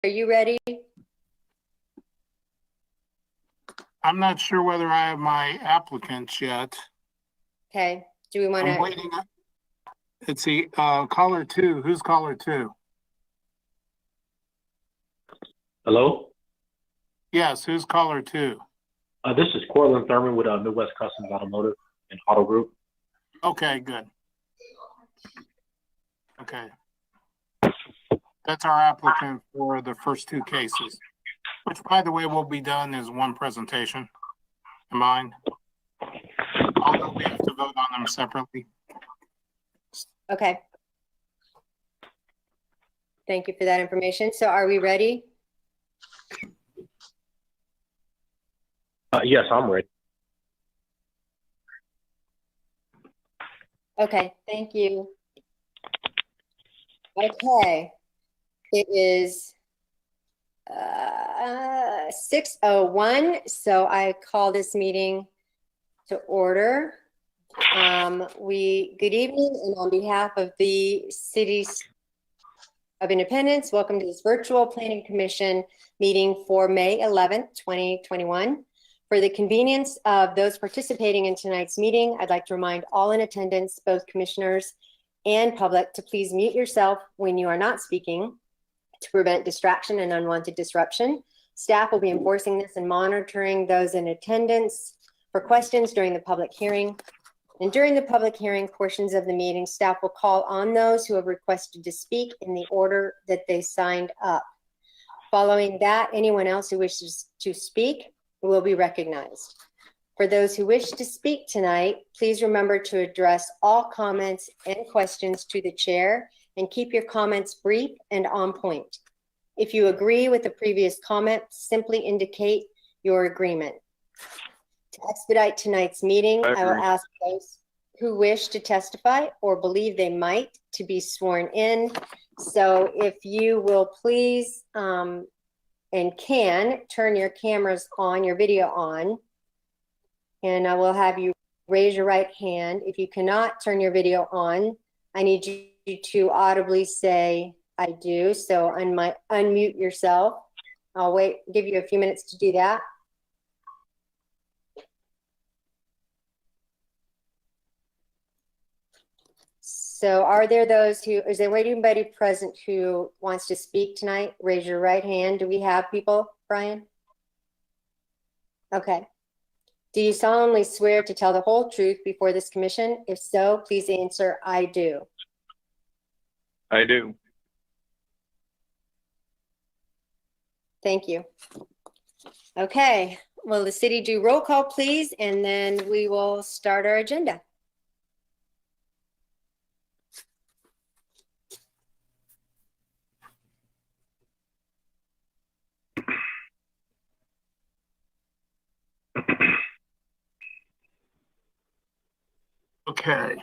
are you ready? I'm not sure whether I have my applicants yet. Okay, do we want I'm to? waiting. Let's see, caller 2. Who's caller 2? Hello? Yes, who's caller 2? This is Cortland Thurman with Midwest Customs Automotive and Auto Group. Okay, good. Okay. That's our applicant for the first 2 cases, which, by the way, will be done as one presentation. Mine. Although we have to vote on them separately. Okay. Thank you for that information. So are we ready? Yes, I'm ready. Okay, thank you. Okay, it is 6:01, so I call this meeting to order. Good evening, and on behalf of the Cities of Independence, welcome to this virtual Planning Commission meeting for May 11th, 2021. For the convenience of those participating in tonight's meeting, I'd like to remind all in attendance, both commissioners and public, to please mute yourself when you are not speaking to prevent distraction and unwanted disruption. Staff will be enforcing this and monitoring those in attendance for questions during the public hearing. And during the public hearing portions of the meeting, staff will call on those who have requested to speak in the order that they signed up. Following that, anyone else who wishes to speak will be recognized. For those who wish to speak tonight, please remember to address all comments and questions to the chair and keep your comments brief and on point. If you agree with the previous comment, simply indicate your agreement. To expedite tonight's meeting, I will ask those who wish to testify or believe they might to be sworn in. So if you will please and can turn your cameras on, your video on, and I will have you raise your right hand. If you cannot turn your video on, I need you to audibly say, I do. So unmute yourself. I'll give you a few minutes to do that. So are there those is there anybody present who wants to speak tonight? Raise your right hand. Do we have people, Brian? Okay. Do you solemnly swear to tell the whole truth before this commission? If so, please answer, I do. I do. Thank you. Okay. Will the city do roll call, please? And then we will start our agenda. Okay.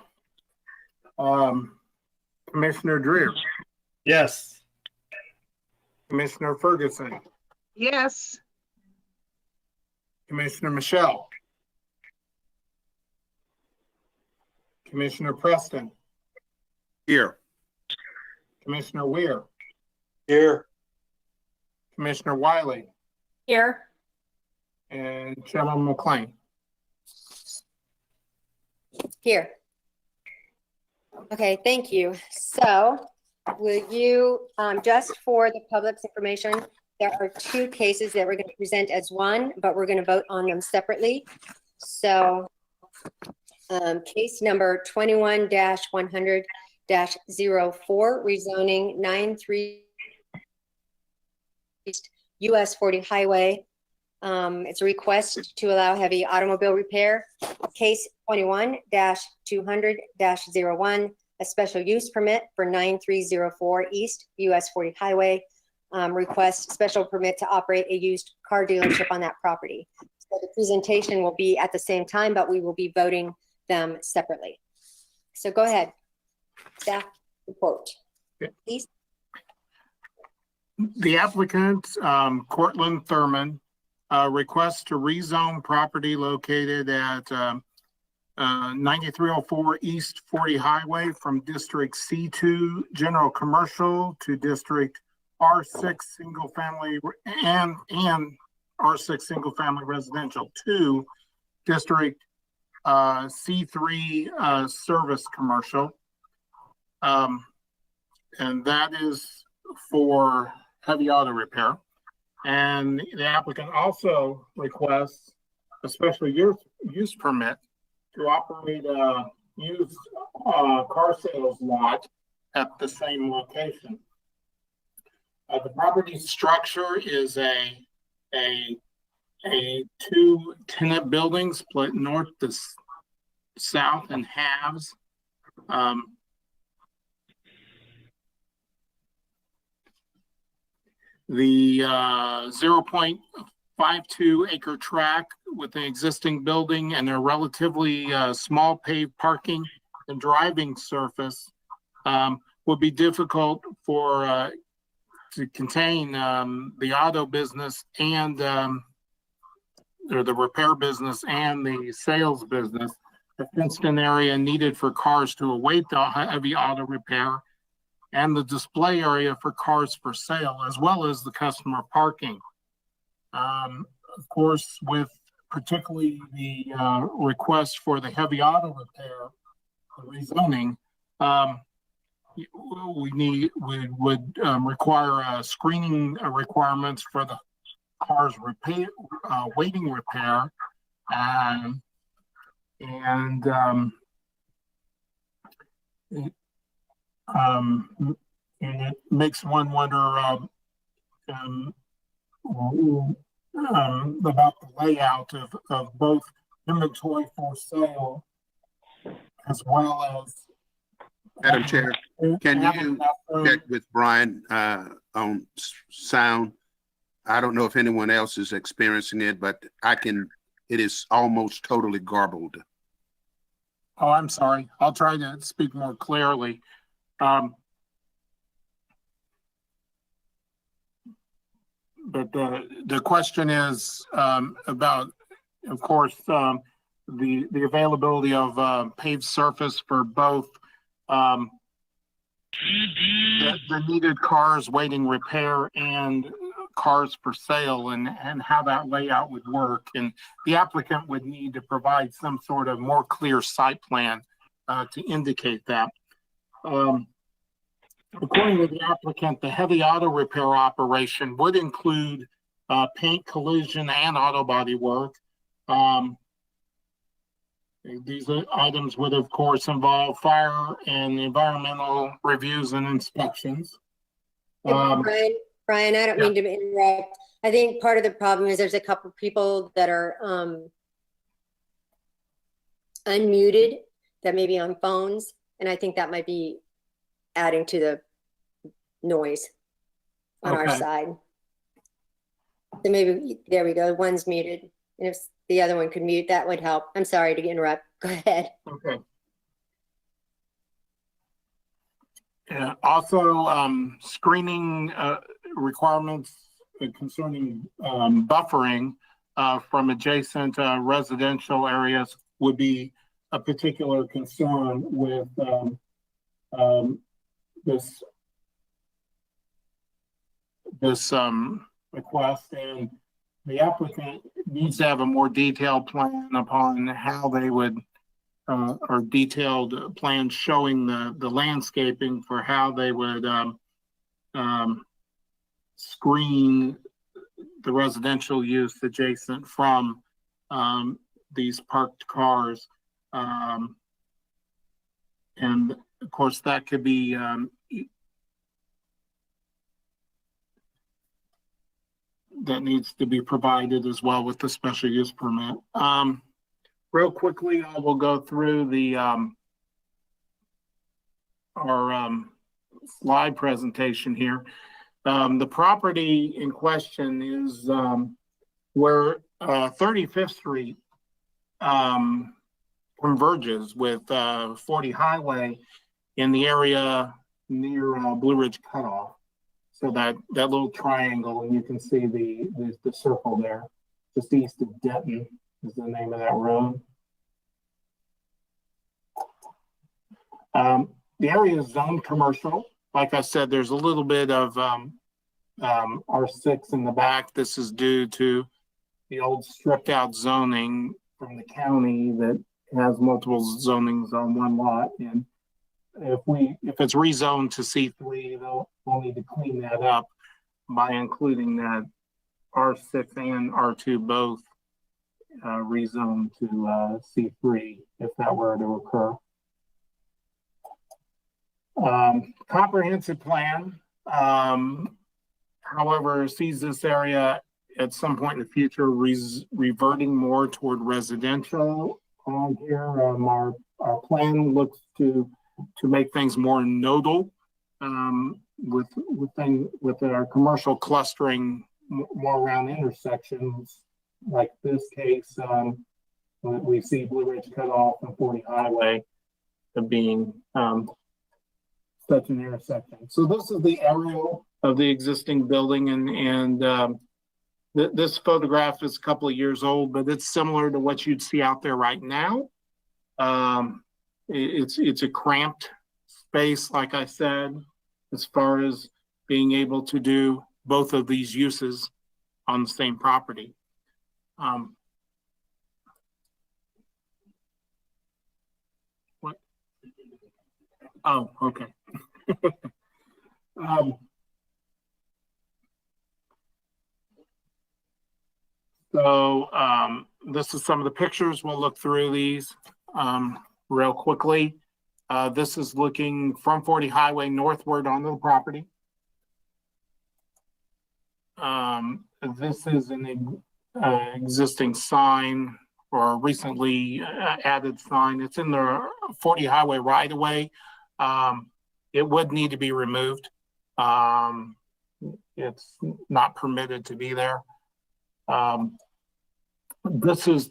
Commissioner Dreer. Yes. Commissioner Ferguson. Yes. Commissioner Michelle. Commissioner Preston. Here. Commissioner Weir. Here. Commissioner Wiley. Here. And Chairman McLean. Here. Okay, thank you. So will you, just for the public's information, there are 2 cases that we're going to present as one, but we're going to vote on them separately. So case number 21-100-04, rezoning 93 US 40 Highway. It's a request to allow heavy automobile repair. Case 21-200-01, a special use permit for 9304 East US 40 Highway. Request special permit to operate a used car dealership on that property. So the presentation will be at the same time, but we will be voting them separately. So go ahead, staff report, please. The applicant, Cortland Thurman, requests to rezone property located at 9304 East 40 Highway from District C2 General Commercial to District R6 single family and R6 single family residential to district C3 service commercial. And that is for heavy auto repair. And the applicant also requests a special use permit to operate a used car sales lot at the same location. The property structure is a two tenant buildings split north to south in halves. The 0.52 acre tract with the existing building and their relatively small paved parking and driving surface would be difficult for to contain the auto business and or the repair business and the sales business. The fenced-in area needed for cars to await the heavy auto repair, and the display area for cars for sale, as well as the customer parking. Of course, with particularly the request for the heavy auto repair rezoning, we would require screening requirements for the cars repair, waiting repair, and it makes one wonder about the layout of both inventory for sale as well as Madam Chair, can you check with Brian on sound? I don't know if anyone else is experiencing it, but it is almost totally garbled. Oh, I'm sorry. I'll try to speak more clearly. But the question is about, of course, the availability of paved surface for both the needed cars waiting repair and cars for sale, and how that layout would work. And the applicant would need to provide some sort of more clear site plan to indicate that. According to the applicant, the heavy auto repair operation would include paint, collision, and auto body work. These items would, of course, involve fire and environmental reviews and inspections. Brian, I don't mean to interrupt. I think part of the problem is there's a couple people that are unmuted that may be on phones, and I think that might be adding to the noise on our side. So maybe, there we go, one's muted. And if the other one could mute, that would help. I'm sorry to interrupt. Go ahead. Okay. Yeah, also, screening requirements concerning buffering from adjacent residential areas would be a particular concern with this request, and the applicant needs to have a more detailed plan upon how they would or detailed plans showing the landscaping for how they would screen the residential use adjacent from these parked cars. And of course that could be that needs to be provided as well with the special use permit. Real quickly, I will go through the our slide presentation here. The property in question is where 35th Street converges with 40 Highway in the area near Blue Ridge Cutoff. So that little triangle, and you can see the circle there, just east of Denton is the name of that road. The area is zoned commercial. Like I said, there's a little bit of R6 in the back. This is due to the old stripped out zoning from the county that has multiple zonings on one lot. And if it's rezoned to C3, we'll need to clean that up by including that R6 and R2 both rezoned to C3 if that were to occur. Comprehensive plan, however, sees this area at some point in the future reverting more toward residential. Here, our plan looks to make things more nodal with our commercial clustering more around intersections. Like this case, we see Blue Ridge Cutoff and 40 Highway being such an intersection. So this is the aerial of the existing building, and this photograph is a couple of years old, but it's similar to what you'd see out there right now. It's a cramped space, like I said, as far as being able to do both of these uses on the same property. What? Oh, okay. This is some of the pictures. We'll look through these real quickly. This is looking from 40 Highway northward onto the property. This is an existing sign or a recently added sign. It's in the 40 Highway right of way. It would need to be removed. It's not permitted to be there. This is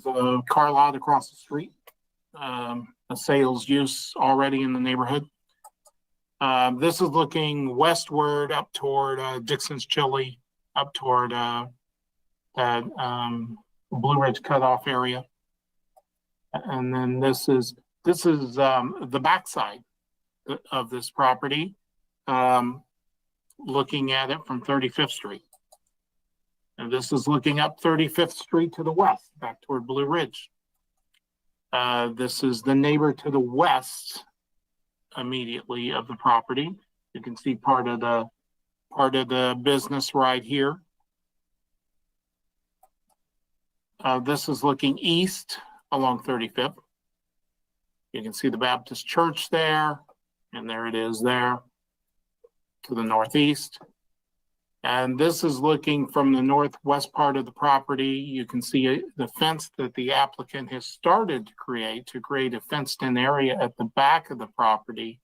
a car lot across the street, a sales use already in the neighborhood. This is looking westward up toward Dixon's Chili, up toward that Blue Ridge Cutoff area. And then this is the backside of this property, looking at it from 35th Street. And this is looking up 35th Street to the west, back toward Blue Ridge. This is the neighbor to the west immediately of the property. You can see part of the business right here. This is looking east along 35th. You can see the Baptist Church there, and there it is there to the northeast. And this is looking from the northwest part of the property. You can see the fence that the applicant has started to create a fenced-in area at the back of the property,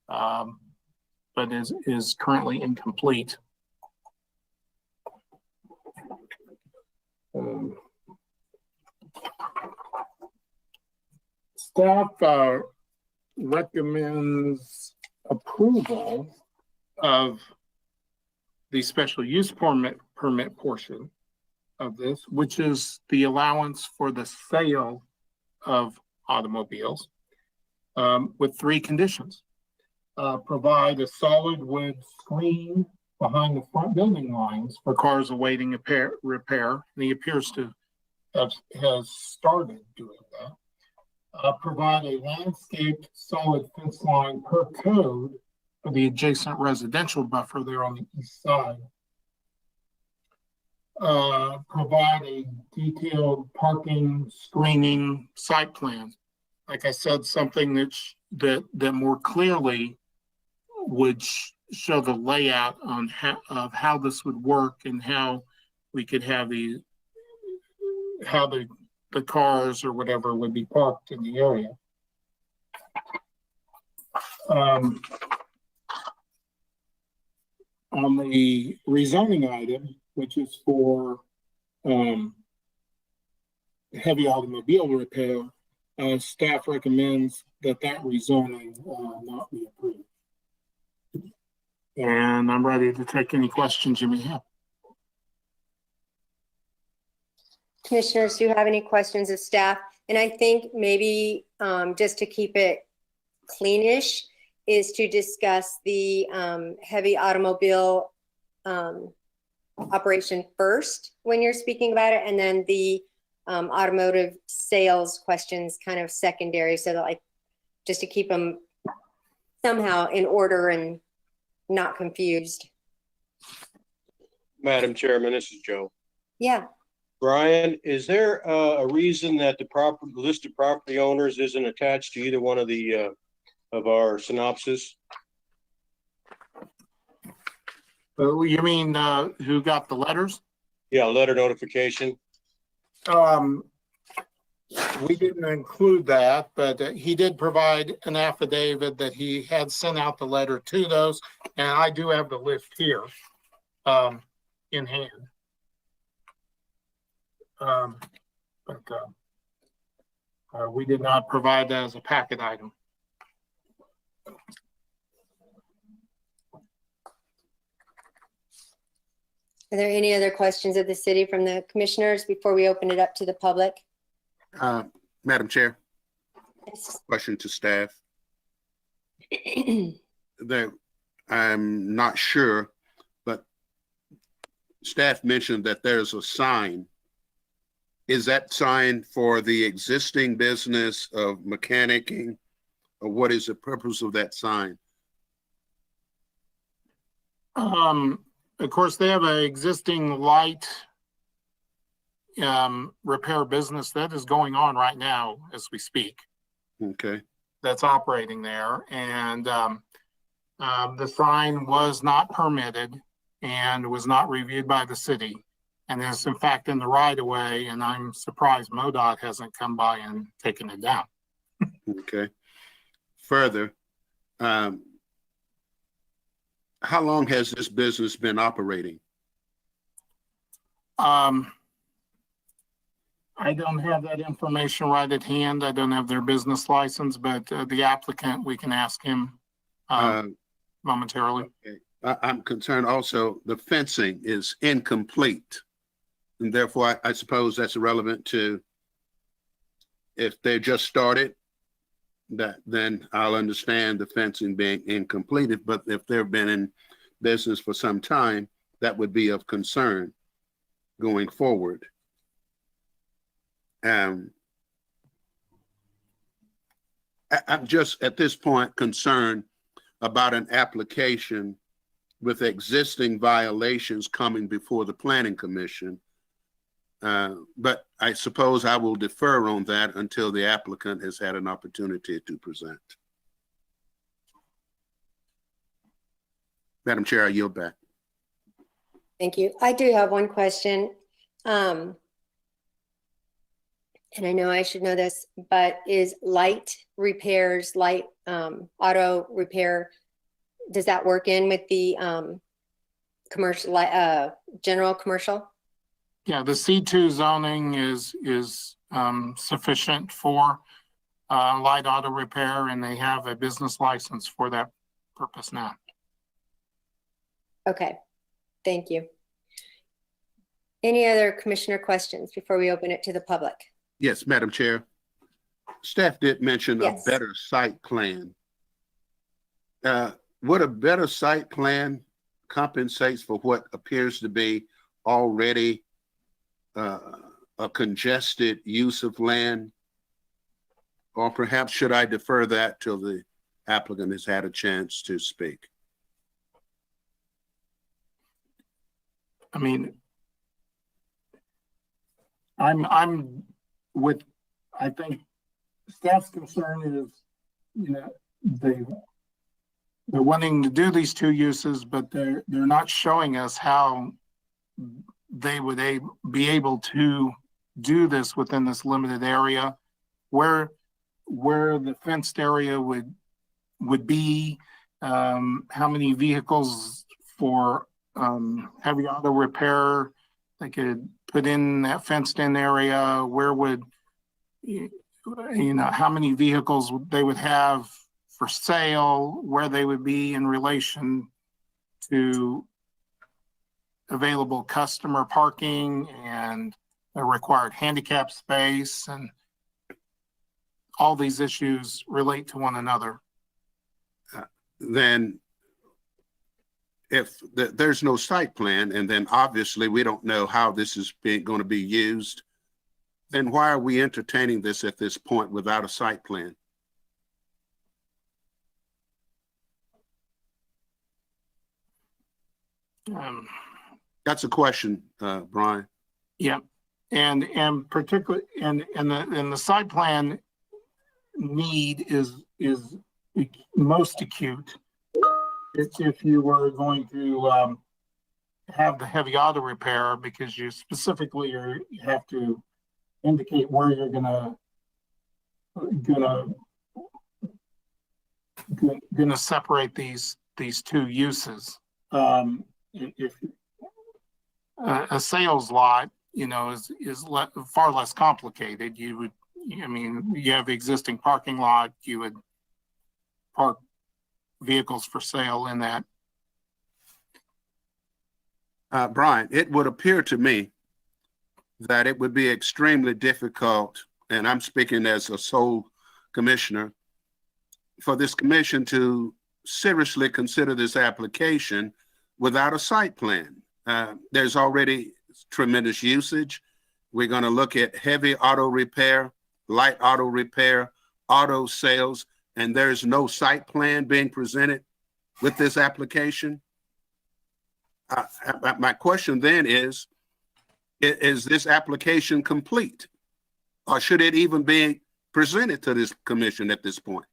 but is currently incomplete. Staff recommends approval of the special use permit portion of this, which is the allowance for the sale of automobiles, with 3 conditions. Provide a solid wood screen behind the front building lines for cars awaiting repair. And he appears to has started doing that. Provide a landscaped solid fence line per code for the adjacent residential buffer there on the east side. Provide a detailed parking screening site plan. Like I said, something that more clearly would show the layout on how this would work and how we could have how the cars or whatever would be parked in the area. On the rezoning item, which is for heavy automobile repair, staff recommends that rezoning not be approved. And I'm ready to take any questions you may have. Commissioners, do you have any questions of staff? And I think maybe just to keep it cleanish, is to discuss the heavy automobile operation first when you're speaking about it, and then the automotive sales questions kind of secondary, so that like just to keep them somehow in order and not confused. Madam Chairman, this is Joe. Yeah. Brian, is there a reason that the list of property owners isn't attached to either one of the of our synopsis? You mean who got the letters? Yeah, letter notification. We didn't include that, but he did provide an affidavit that he had sent out the letter to those, and I do have the list here in hand. We did not provide that as a packet item. Are there any other questions of the city from the commissioners before we open it up to the public? Madam Chair, Yes. question to staff. I'm not sure, but staff mentioned that there's a sign. Is that sign for the existing business of mechanicing, or what is the purpose of that sign? Of course, they have an existing light repair business that is going on right now as we speak. Okay. That's operating there, and the sign was not permitted and was not reviewed by the city, and is in fact in the right of way. And I'm surprised MoDOT hasn't come by and taken it down. Okay. Further, how long has this business been operating? I don't have that information right at hand. I don't have their business license, but the applicant, we can ask him momentarily. Okay. I'm concerned also the fencing is incomplete. And therefore, I suppose that's relevant to if they just started, that then I'll understand the fencing being incomplete. But if they've been in business for some time, that would be of concern going forward. I'm just at this point concerned about an application with existing violations coming before the Planning Commission. But I suppose I will defer on that until the applicant has had an opportunity to present. Madam Chair, I yield back. Thank you. I do have one question. And I know I should know this, but is light repairs, auto repair, does that work in with the commercial, general commercial? Yeah, the C2 zoning is sufficient for light auto repair, and they have a business license for that purpose now. Okay, thank you. Any other commissioner questions before we open it to the public? Yes, Madam Chair. Staff did mention Yes. a better site plan. Would a better site plan compensates for what appears to be already a congested use of land? Or perhaps should I defer that till the applicant has had a chance to speak? I mean, I think staff's concern is, they're wanting to do these two uses, but they're not showing us how they would be able to do this within this limited area, where the fenced area would be, how many vehicles for heavy auto repair they could put in that fenced in area, where would, how many vehicles they would have for sale, where they would be in relation to available customer parking and the required handicap space, and all these issues relate to one another. then if there's no site plan, and then obviously we don't know how this is going to be used, then why are we entertaining this at this point without a site plan? That's a question, Brian. Yeah, and particularly, and the site plan need is most acute. It's if you were going to have the heavy auto repair, because you specifically you have to indicate where you're gonna separate these two uses. If a sales lot, is far less complicated. You have the existing parking lot. You would park vehicles for sale in that. Brian, it would appear to me that it would be extremely difficult, and I'm speaking as a sole commissioner, for this commission to seriously consider this application without a site plan. There's already tremendous usage. We're going to look at heavy auto repair, light auto repair, auto sales, and there's no site plan being presented with this application. My question then is this application complete? Or should it even be presented to this commission at this point?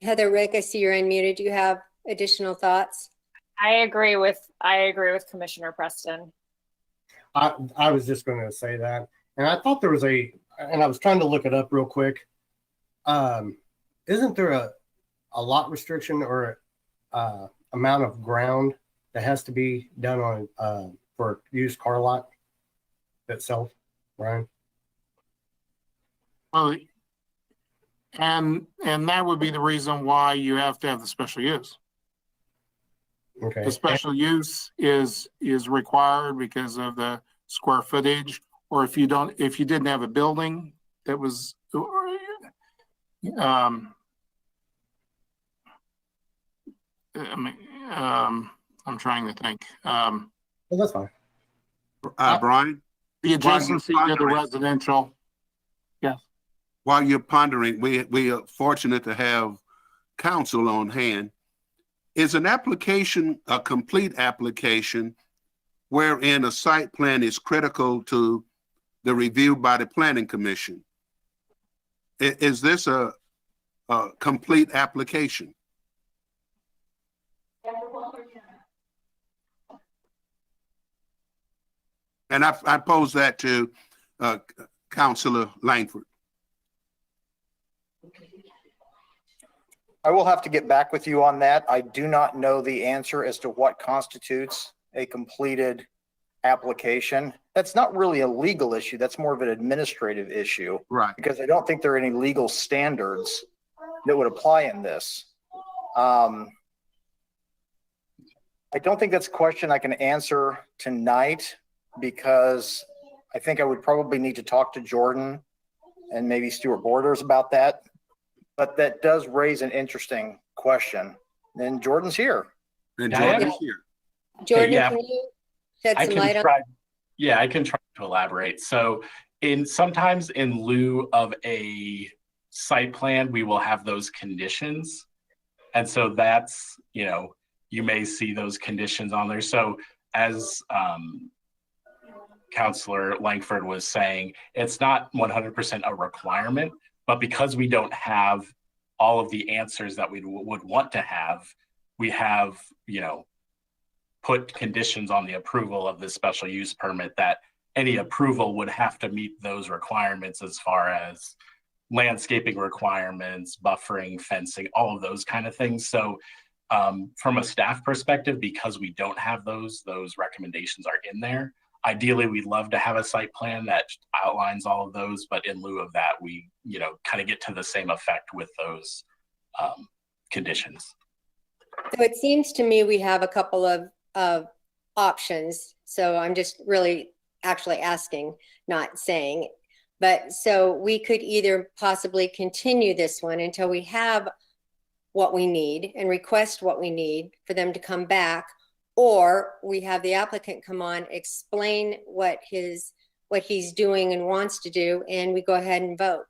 Heather, Rick, I see you're unmuted. Do you have additional thoughts? I agree with Commissioner Preston. I was just going to say that, and I thought there was and I was trying to look it up real quick. Isn't there a lot restriction or amount of ground that has to be done on for used car lot itself, Brian? Well, and that would be the reason why you have to have the special use. Okay. The special use is required because of the square footage, or if you didn't have a building that was, I'm trying to think. Well, that's fine. Brian? The adjacency to the residential. Yes. While you're pondering, we are fortunate to have counsel on hand. Is an application a complete application wherein a site plan is critical to the review by the planning commission? Is this a complete application? And I pose that to Councilor Langford. I will have to get back with you on that. I do not know the answer as to what constitutes a completed application. That's not really a legal issue. That's more of an administrative issue. Right. Because I don't think there are any legal standards that would apply in this. I don't think that's a question I can answer tonight, because I think I would probably need to talk to Jordan and maybe Stuart Borders about that. But that does raise an interesting question. And Jordan's here. And Jordan's here. Jordan, yeah. can you shed some light on? I can try to elaborate. So sometimes in lieu of a site plan, we will have those conditions. And so that's, you may see those conditions on there. So as Councilor Langford was saying, it's not 100% a requirement, but because we don't have all of the answers that we would want to have, we have, put conditions on the approval of this special use permit that any approval would have to meet those requirements as far as landscaping requirements, buffering, fencing, all of those kind of things. So from a staff perspective, because we don't have those recommendations are in there. Ideally, we'd love to have a site plan that outlines all of those, but in lieu of that, we, kind of get to the same effect with those conditions. So it seems to me we have a couple of options. So I'm just really actually asking, not saying. But so we could either possibly continue this one until we have what we need and request what we need for them to come back, or we have the applicant come on, explain what he's doing and wants to do, and we go ahead and vote.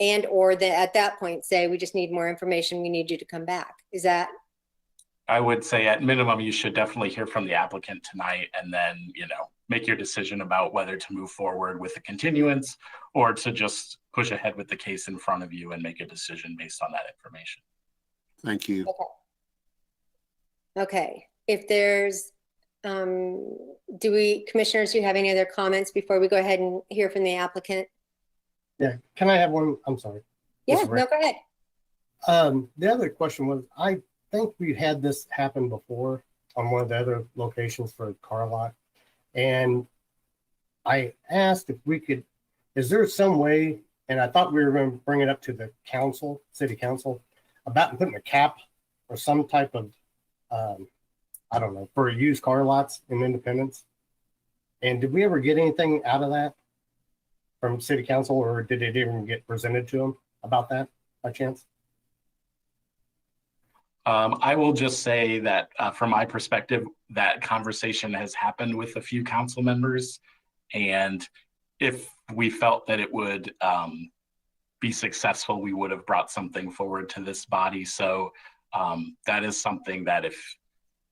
And or at that point say, we just need more information, we need you to come back. Is that? I would say at minimum, you should definitely hear from the applicant tonight and then, make your decision about whether to move forward with the continuance or to just push ahead with the case in front of you and make a decision based on that information. Thank you. Okay. If there's, commissioners, do you have any other comments before we go ahead and hear from the applicant? Yeah, can I have one? I'm sorry. Yeah, no, go ahead. The other question was, I think we had this happen before on one of the other locations for a car lot. And I asked if we could, is there some way, and I thought we were going to bring it up to the council, city council, about putting a cap or some type of, I don't know, for used car lots in Independence. And did we ever get anything out of that from city council, or did it even get presented to them about that by chance? I will just say that from my perspective, that conversation has happened with a few council members. And if we felt that it would be successful, we would have brought something forward to this body. So that is something that if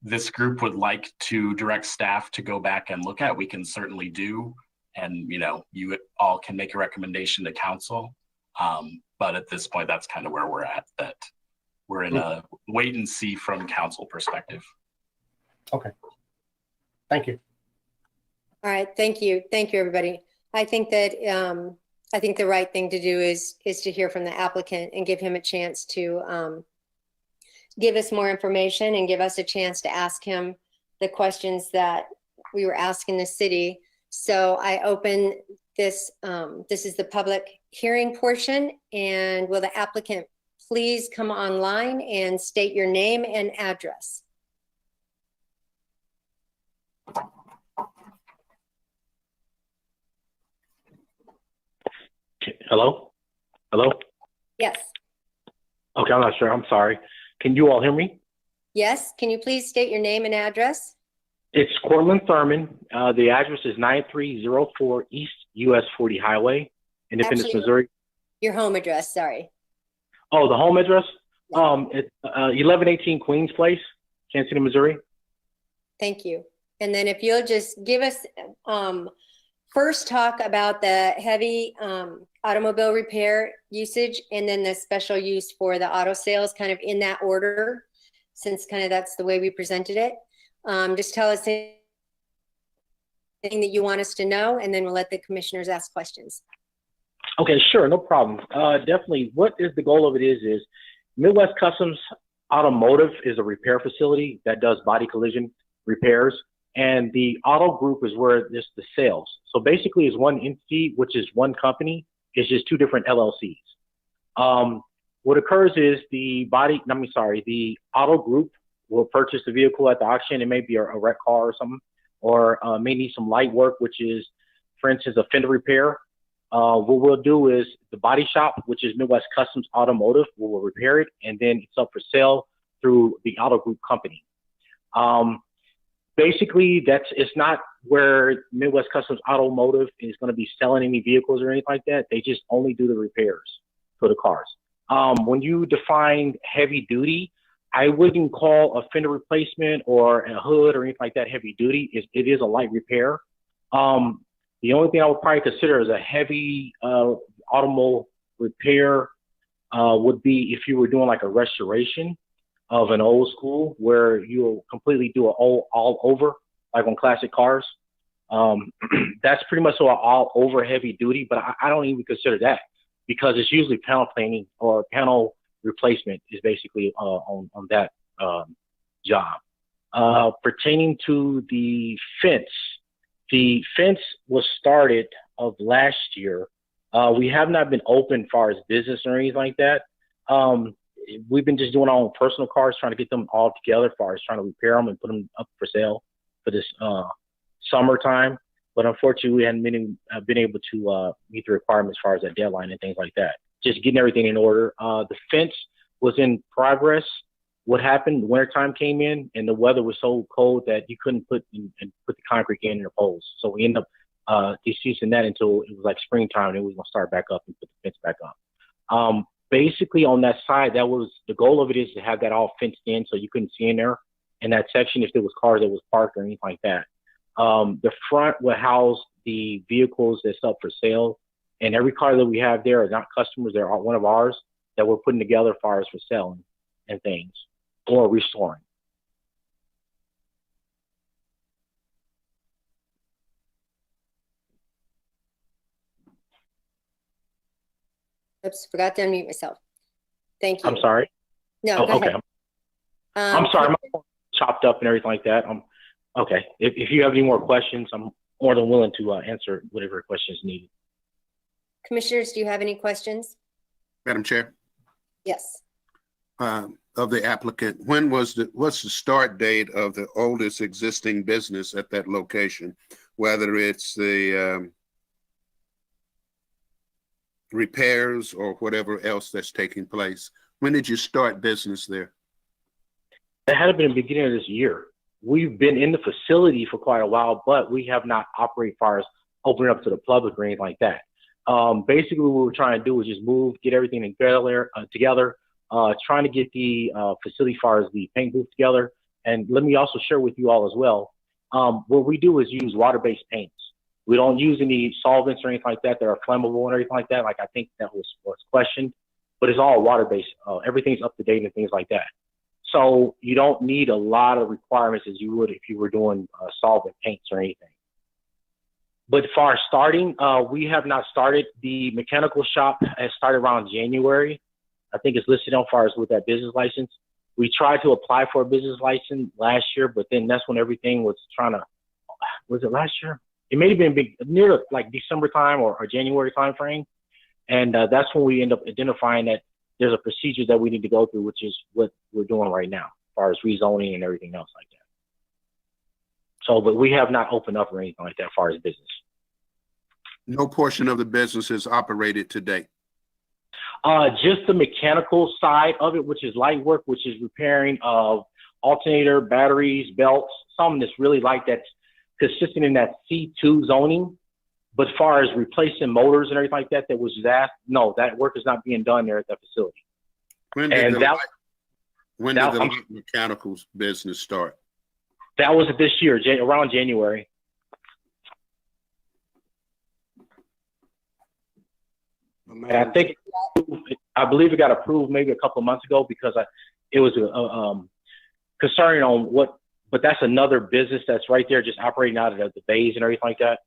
this group would like to direct staff to go back and look at, we can certainly do. And, you all can make a recommendation to council. But at this point, that's kind of where we're at, that we're in a wait and see from council perspective. Okay. Thank you. All right. Thank you. Thank you, everybody. I think that, I think the right thing to do is to hear from the applicant and give him a chance to give us more information and give us a chance to ask him the questions that we were asking the city. So I open this, this is the public hearing portion, and will the applicant please come online and state your name and address? Hello? Hello? Yes. Okay, I'm not sure. I'm sorry. Can you all hear me? Yes. Can you please state your name and address? It's Cortland Thurman. The address is 9304 East US 40 Highway, Independence, Actually, Missouri. Your home address, sorry. Oh, the home address? It's 1118 Queens Place, Kansas City, Missouri. Thank you. And then if you'll just give us, first talk about the heavy automobile repair usage, and then the special use for the auto sales, kind of in that order, since kind of that's the way we presented it. Just tell us anything that you want us to know, and then we'll let the commissioners ask questions. Okay, sure, no problem. Definitely, what is the goal of it is Midwest Customs Automotive is a repair facility that does body collision repairs, and the auto group is where this the sales. So basically, it's one entity, which is one company. It's just two different LLCs. What occurs is the auto group will purchase the vehicle at the auction. It may be a wreck car or something, or may need some light work, which is, for instance, a fender repair. What we'll do is the body shop, which is Midwest Customs Automotive, will repair it, and then it's up for sale through the auto group company. Basically, it's not where Midwest Customs Automotive is going to be selling any vehicles or anything like that. They just only do the repairs for the cars. When you define heavy duty, I wouldn't call a fender replacement or a hood or anything like that heavy duty. It is a light repair. The only thing I would probably consider as a heavy automobile repair would be if you were doing like a restoration of an old school, where you'll completely do all over, like on classic cars. That's pretty much all over heavy duty, but I don't even consider that, because it's usually panel cleaning or panel replacement is basically on that job. Pertaining to the fence was started of last year. We have not been open as far as business or anything like that. We've been just doing our own personal cars, trying to get them all together as far as trying to repair them and put them up for sale for this summertime. but unfortunately we hadn't been able to meet the requirements as far as that deadline and things like that. Just getting everything in order. The fence was in progress. What happened? Wintertime came in, and the weather was so cold that you couldn't put the concrete in the poles. So we ended up deceasing that until it was like springtime, and we were gonna start back up and put the fence back up. Basically, on that side, that was the goal of it, is to have that all fenced in so you couldn't see in there in that section if there was cars that was parked or anything like that. The front will house the vehicles that's up for sale, and every car that we have there are not customers. They're one of ours that we're putting together as far as for selling and things or restoring. Oops, forgot to unmute myself. Thank you. I'm sorry. No, go okay. ahead. I'm sorry. My phone chopped up and everything like that. Okay. If you have any more questions, I'm more than willing to answer whatever questions needed. Commissioners, do you have any questions? Madam Chair, Yes. of the applicant, what's the start date of the oldest existing business at that location? Whether it's the repairs or whatever else that's taking place. When did you start business there? That had been the beginning of this year. We've been in the facility for quite a while, but we have not operated as far as opening up to the public or anything like that. Basically, what we're trying to do is just get everything together, trying to get the facility as far as the paint booth together. And let me also share with you all as well, what we do is use water-based paints. We don't use any solvents or anything like that are flammable and everything like that. Like I think that was questioned, but it's all water-based. Everything's up to date and things like that. So you don't need a lot of requirements as you would if you were doing solvent paints or anything. But as far as starting, we have not started. The mechanical shop has started around January. I think it's listed on far as with that business license. We tried to apply for a business license last year, but then that's when everything was was it last year? It may have been near like December time or January time frame. And that's when we end up identifying that there's a procedure that we need to go through, which is what we're doing right now, as far as rezoning and everything else like that. So, but we have not opened up or anything like that as far as business. No portion of the business is operated today. Just the mechanical side of it, which is light work, which is repairing of alternator, batteries, belts, something that's really light that's consistent in that C2 zoning. But as far as replacing motors and everything like that, no, that work is not being done there at that facility. When did the light mechanicals business start? That was this year, around January. And I believe it got approved maybe a couple of months ago because it was concerning on but that's another business that's right there just operating out of the bays and everything like that.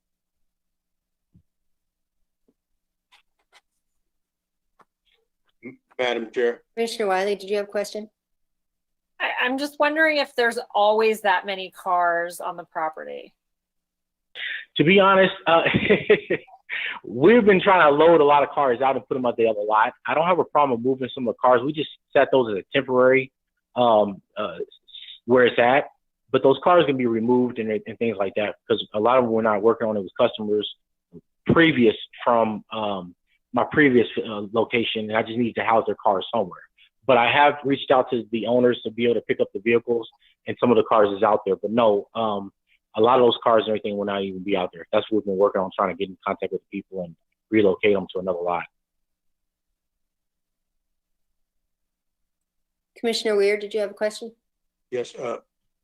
Madam Chair. Commissioner Wiley, did you have a question? I'm just wondering if there's always that many cars on the property. To be honest, we've been trying to load a lot of cars out and put them out the other lot. I don't have a problem moving some of the cars. We just set those as a temporary where it's at. But those cars can be removed and things like that because a lot of them we're not working on. It was customers previous from my previous location, and I just need to house their cars somewhere. But I have reached out to the owners to be able to pick up the vehicles, and some of the cars is out there. But no, a lot of those cars and everything will not even be out there. That's what we've been working on, trying to get in contact with the people and relocate them to another lot. Commissioner Weir, did you have a question? Yes.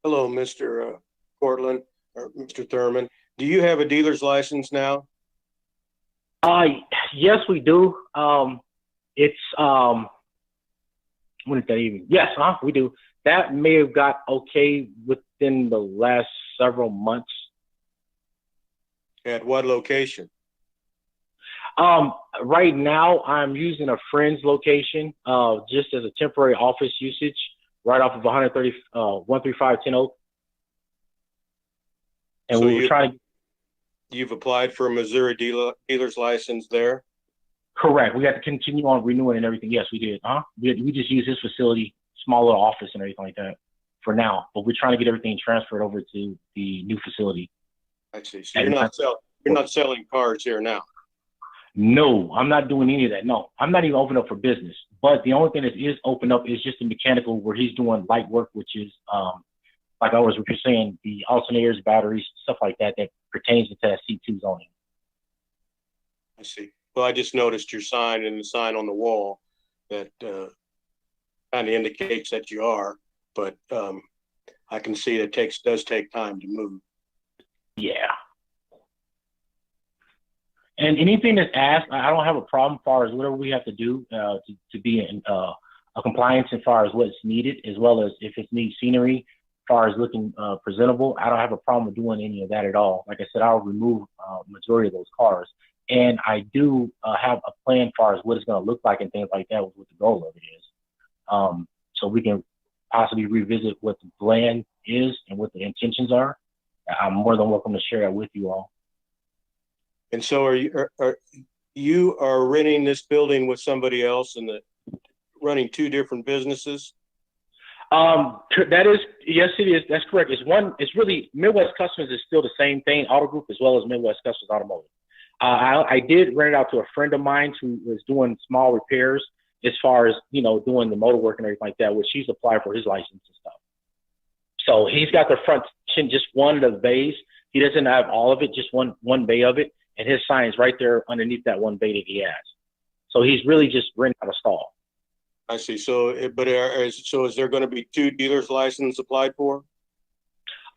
Hello, Mr. Cortland or Mr. Thurman. Do you have a dealer's license now? Yes, we do. It's when is that even? Yes, we do. That may have got okay within the last several months. At what location? Right now I'm using a friend's location, just as a temporary office usage, right off of 135 10 Oak. And So we were trying to. You've applied for a Missouri dealer's license there? Correct. We had to continue on renewing and everything. Yes, we did. We just use this facility, small little office and everything like that for now. But we're trying to get everything transferred over to the new facility. I see. So you're not selling cars here now. No, I'm not doing any of that. No, I'm not even open up for business. But the only thing that is open up is just the mechanical, where he's doing light work, which is like I was saying, the alternators, batteries, stuff like that that pertains to that C2 zoning. I see. Well, I just noticed your sign and the sign on the wall that kind of indicates that you are, but I can see it does take time to move. Yeah. And anything that's asked, I don't have a problem as far as whatever we have to do to be in a compliance as far as what's needed, as well as if it needs scenery, as far as looking presentable. I don't have a problem with doing any of that at all. Like I said, I'll remove majority of those cars. And I do have a plan as far as what it's going to look like and things like that, what the goal of it is. So we can possibly revisit what the plan is and what the intentions are. I'm more than welcome to share that with you all. And so are you renting this building with somebody else and running two different businesses? That is, yes, it is. That's correct. It's really Midwest Customs is still the same thing, Auto Group, as well as Midwest Customs Automotive. I did rent it out to a friend of mine who was doing small repairs as far as, doing the motor work and everything like that, which he's applied for his license and stuff. So he's got the front, just one of the bays. He doesn't have all of it, just one bay of it. And his sign is right there underneath that one bay that he has. So he's really just renting out a stall. I see. So, is there going to be two dealers' license applied for?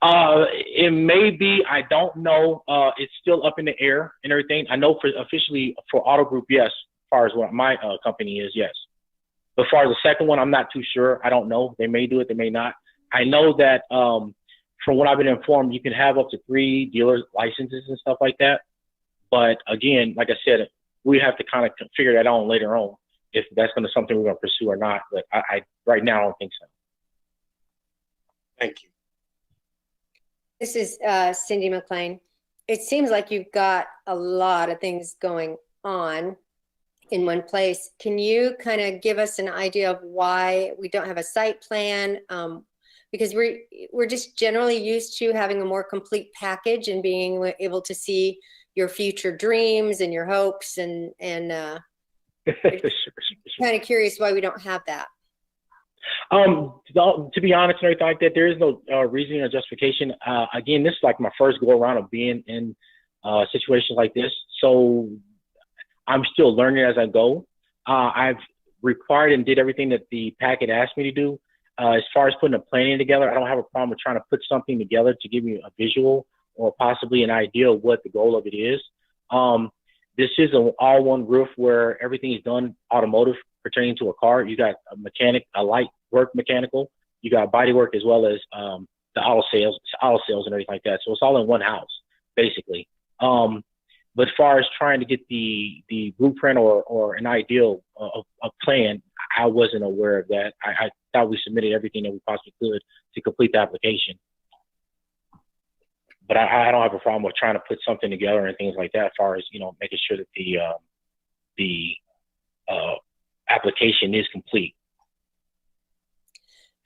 It may be. I don't know. It's still up in the air and everything. I know officially for Auto Group, yes. As far as what my company is, yes. But as far as the second one, I'm not too sure. I don't know. They may do it. They may not. I know that from what I've been informed, you can have up to 3 dealers' licenses and stuff like that. But again, like I said, we have to kind of figure that out later on if that's going to something we're going to pursue or not. But I right now, I don't think so. Thank you. This is Cindy McLean. It seems like you've got a lot of things going on in one place. Can you kind of give us an idea of why we don't have a site plan? Because we're just generally used to having a more complete package and being able to see your future dreams and your hopes and kind of curious why we don't have that. To be honest and everything like that, there is no reasoning or justification. Again, this is like my first go around of being in situations like this. So I'm still learning as I go. I've required and did everything that the packet asked me to do. As far as putting a plan together, I don't have a problem with trying to put something together to give you a visual or possibly an idea of what the goal of it is. This is an all-one roof where everything is done automotive pertaining to a car. You got a mechanic, a light work mechanical. You got body work as well as the auto sales and everything like that. So it's all in one house, basically. But as far as trying to get the blueprint or an ideal of a plan, I wasn't aware of that. I thought we submitted everything that we possibly could to complete the application. But I don't have a problem with trying to put something together and things like that, as far as, making sure that the application is complete.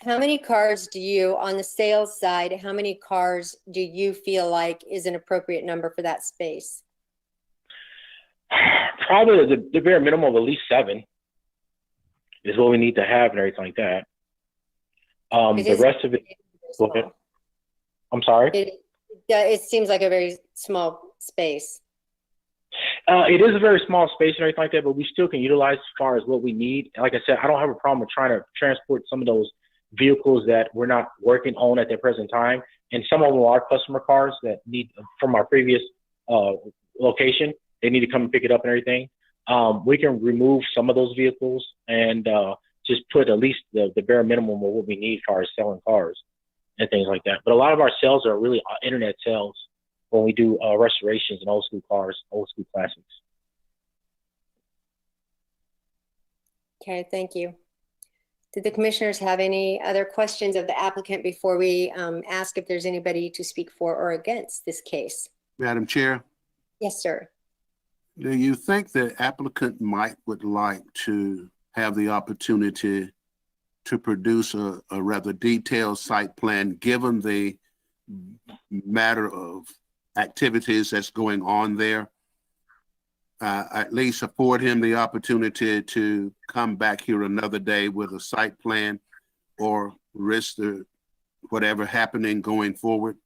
How many cars do you, on the sales side, how many cars do you feel like is an appropriate number for that space? Probably the bare minimum of at least 7 is what we need to have and everything like that. The rest of it, go ahead. I'm sorry? It seems like a very small space. It is a very small space and everything like that, but we still can utilize as far as what we need. Like I said, I don't have a problem with trying to transport some of those vehicles that we're not working on at the present time. And some of them are customer cars that need from our previous location. They need to come and pick it up and everything. We can remove some of those vehicles and just put at least the bare minimum of what we need as far as selling cars and things like that. But a lot of our sales are really internet sales when we do restorations and old school cars, old school classics. Okay, thank you. Did the commissioners have any other questions of the applicant before we ask if there's anybody to speak for or against this case? Madam Chair, Yes, sir. do you think the applicant would like to have the opportunity to produce a rather detailed site plan, given the matter of activities that's going on there. At least afford him the opportunity to come back here another day with a site plan or risk the whatever happening going forward.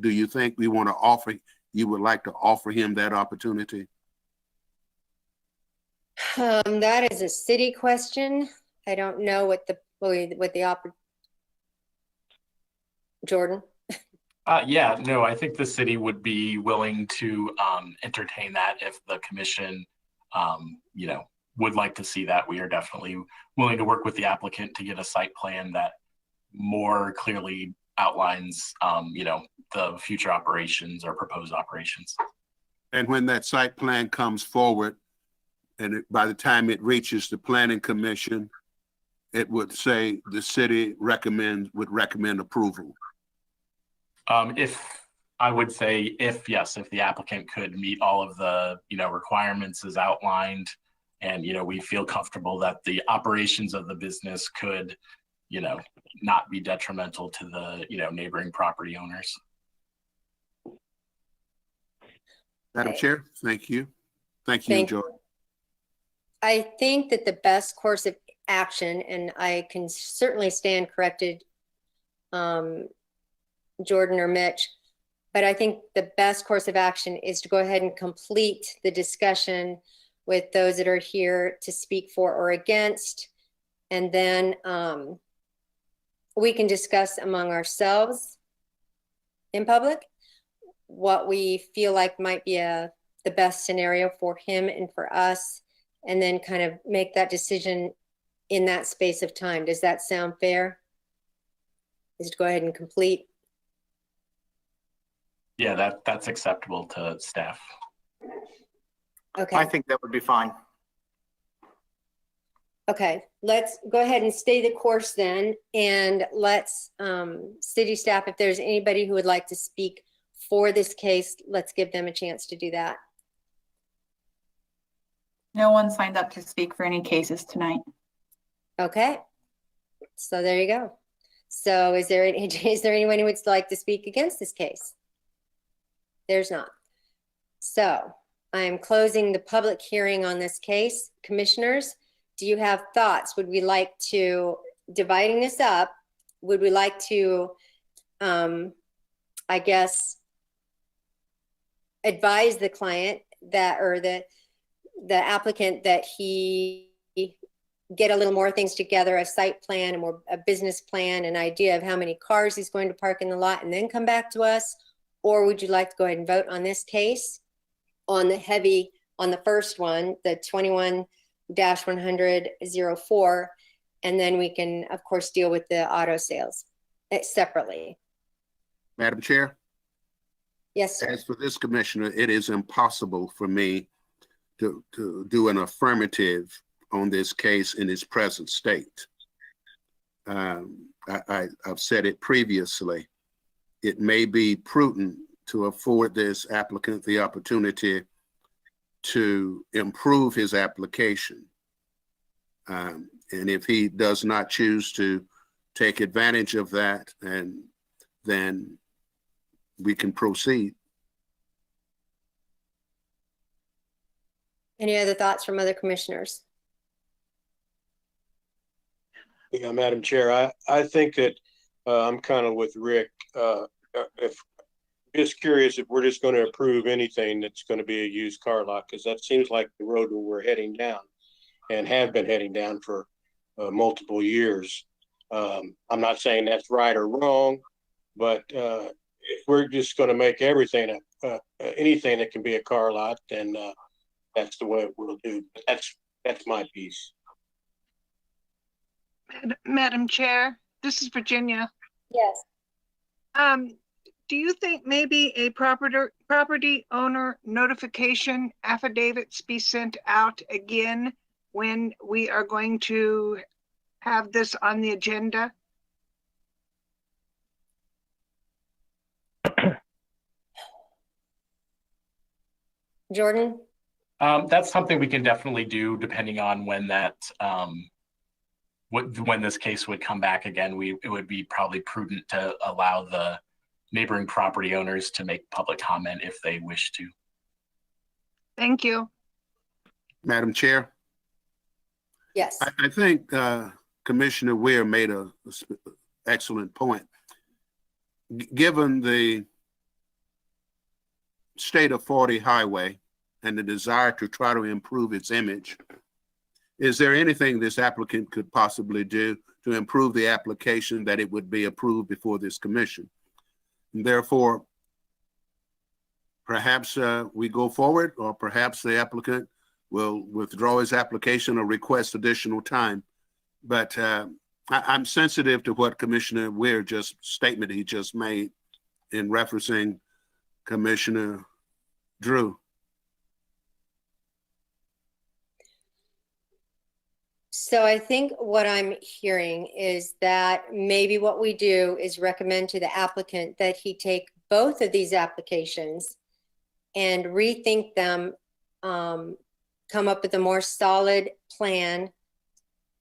Do you think you would like to offer him that opportunity? That is a city question. I don't know what the Jordan. Yeah, no, I think the city would be willing to entertain that if the commission, would like to see that. We are definitely willing to work with the applicant to get a site plan that more clearly outlines, the future operations or proposed operations. And when that site plan comes forward, and by the time it reaches the planning commission, it would say the city would recommend approval. If the applicant could meet all of the, requirements as outlined, and, we feel comfortable that the operations of the business could, not be detrimental to the, neighboring property owners. Madam Okay. Chair, thank you. Thank you, Jordan. I think that the best course of action, and I can certainly stand corrected, Jordan or Mitch, but I think the best course of action is to go ahead and complete the discussion with those that are here to speak for or against. And then we can discuss among ourselves in public what we feel like might be the best scenario for him and for us, and then kind of make that decision in that space of time. Does that sound fair? Is to go ahead and complete? Yeah, that's acceptable to staff. Okay. I think that would be fine. Okay, let's go ahead and stay the course then, and let's, city staff, if there's anybody who would like to speak for this case, let's give them a chance to do that. No one signed up to speak for any cases tonight. Okay, so there you go. So is there anyone who would like to speak against this case? There's not. So I am closing the public hearing on this case. Commissioners, do you have thoughts? Would we like to, dividing this up, would we like to, I guess, advise the client that, or the applicant, that he get a little more things together, a site plan, a business plan, an idea of how many cars he's going to park in the lot, and then come back to us? Or would you like to go ahead and vote on this case on the first one, the 21-100-04, and then we can, of course, deal with the auto sales separately? Madam Chair? Yes, sir. As for this commissioner, it is impossible for me to do an affirmative on this case in its present state. I've said it previously. It may be prudent to afford this applicant the opportunity to improve his application. And if he does not choose to take advantage of that, and then we can proceed. Any other thoughts from other commissioners? Yeah, Madam Chair, I think that I'm kind of with Rick. If just curious if we're just going to approve anything that's going to be a used car lot, because that seems like the road where we're heading down and have been heading down for multiple years. I'm not saying that's right or wrong, but if we're just going to make everything anything that can be a car lot, then that's the way we'll do. That's my piece. Madam Chair, this is Virginia. Yes. Do you think maybe a property owner notification affidavits be sent out again when we are going to have this on the agenda? Jordan? That's something we can definitely do depending on when that, when this case would come back again. It would be probably prudent to allow the, neighboring property owners to make public comment if they wish to. Thank you. Madam Chair, Yes. I think Commissioner Weir made a excellent point. Given the state of 40 Highway and the desire to try to improve its image, is there anything this applicant could possibly do to improve the application that it would be approved before this commission? And therefore, perhaps we go forward, or perhaps the applicant will withdraw his application or request additional time. But I'm sensitive to what Commissioner Weir statement he just made in referencing Commissioner Drew. So I think what I'm hearing is that maybe what we do is recommend to the applicant that he take both of these applications and rethink them, come up with a more solid plan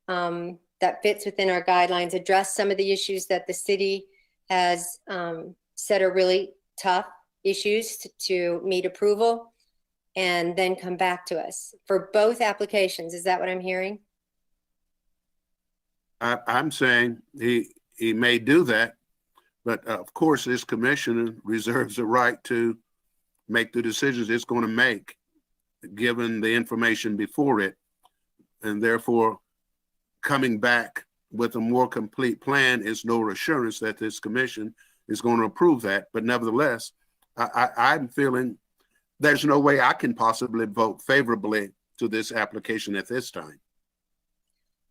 that fits within our guidelines, address some of the issues that the city has said are really tough issues to meet approval, and then come back to us for both applications. Is that what I'm hearing? I'm saying he may do that, but of course this commission reserves the right to make the decisions it's going to make given the information before it, and therefore coming back with a more complete plan is no assurance that this commission is going to approve that. But nevertheless, I'm feeling there's no way I can possibly vote favorably to this application at this time.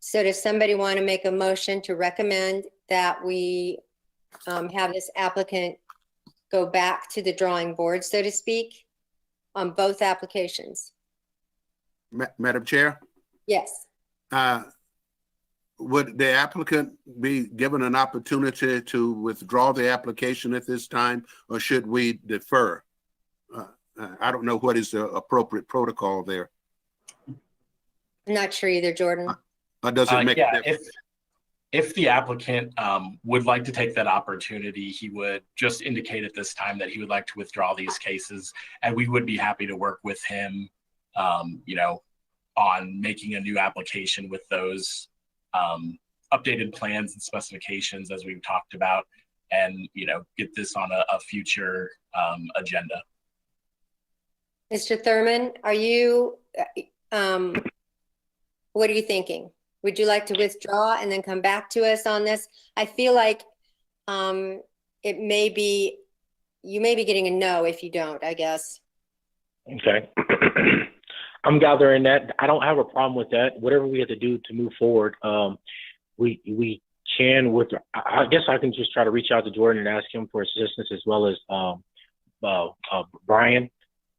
So does somebody want to make a motion to recommend that we have this applicant go back to the drawing board, so to speak, on both applications? Madam Chair? Yes. Would the applicant be given an opportunity to withdraw the application at this time, or should we defer? I don't know what is the appropriate protocol there. I'm not sure either, Jordan. Or does it make a Yeah, difference? if the applicant would like to take that opportunity, he would just indicate at this time that he would like to withdraw these cases, and we would be happy to work with him, on making a new application with those updated plans and specifications as we've talked about, and get this on a future agenda. Mr. Thurman, are you, what are you thinking? Would you like to withdraw and then come back to us on this? I feel like it may be, you may be getting a no if you don't, I guess. Okay. I'm gathering that. I don't have a problem with that. Whatever we have to do to move forward, we can with. I guess I can just try to reach out to Jordan and ask him for assistance, as well as Brian,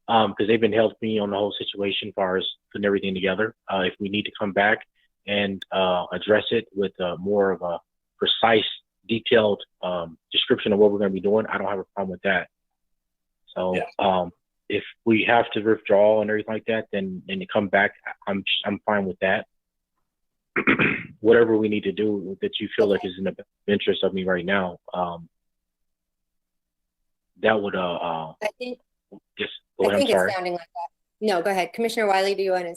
because they've been helping me on the whole situation as far as putting everything together. If we need to come back and address it with more of a precise, detailed description of what we're going to be doing, I don't have a problem with that. So yeah. If we have to withdraw and everything like that, then to come back, I'm fine with that. Whatever we need to do that you feel like is in the best interest of me right now, that would I think, just go ahead. I think it's sounding like that. No, go ahead. Commissioner Wiley, do you want to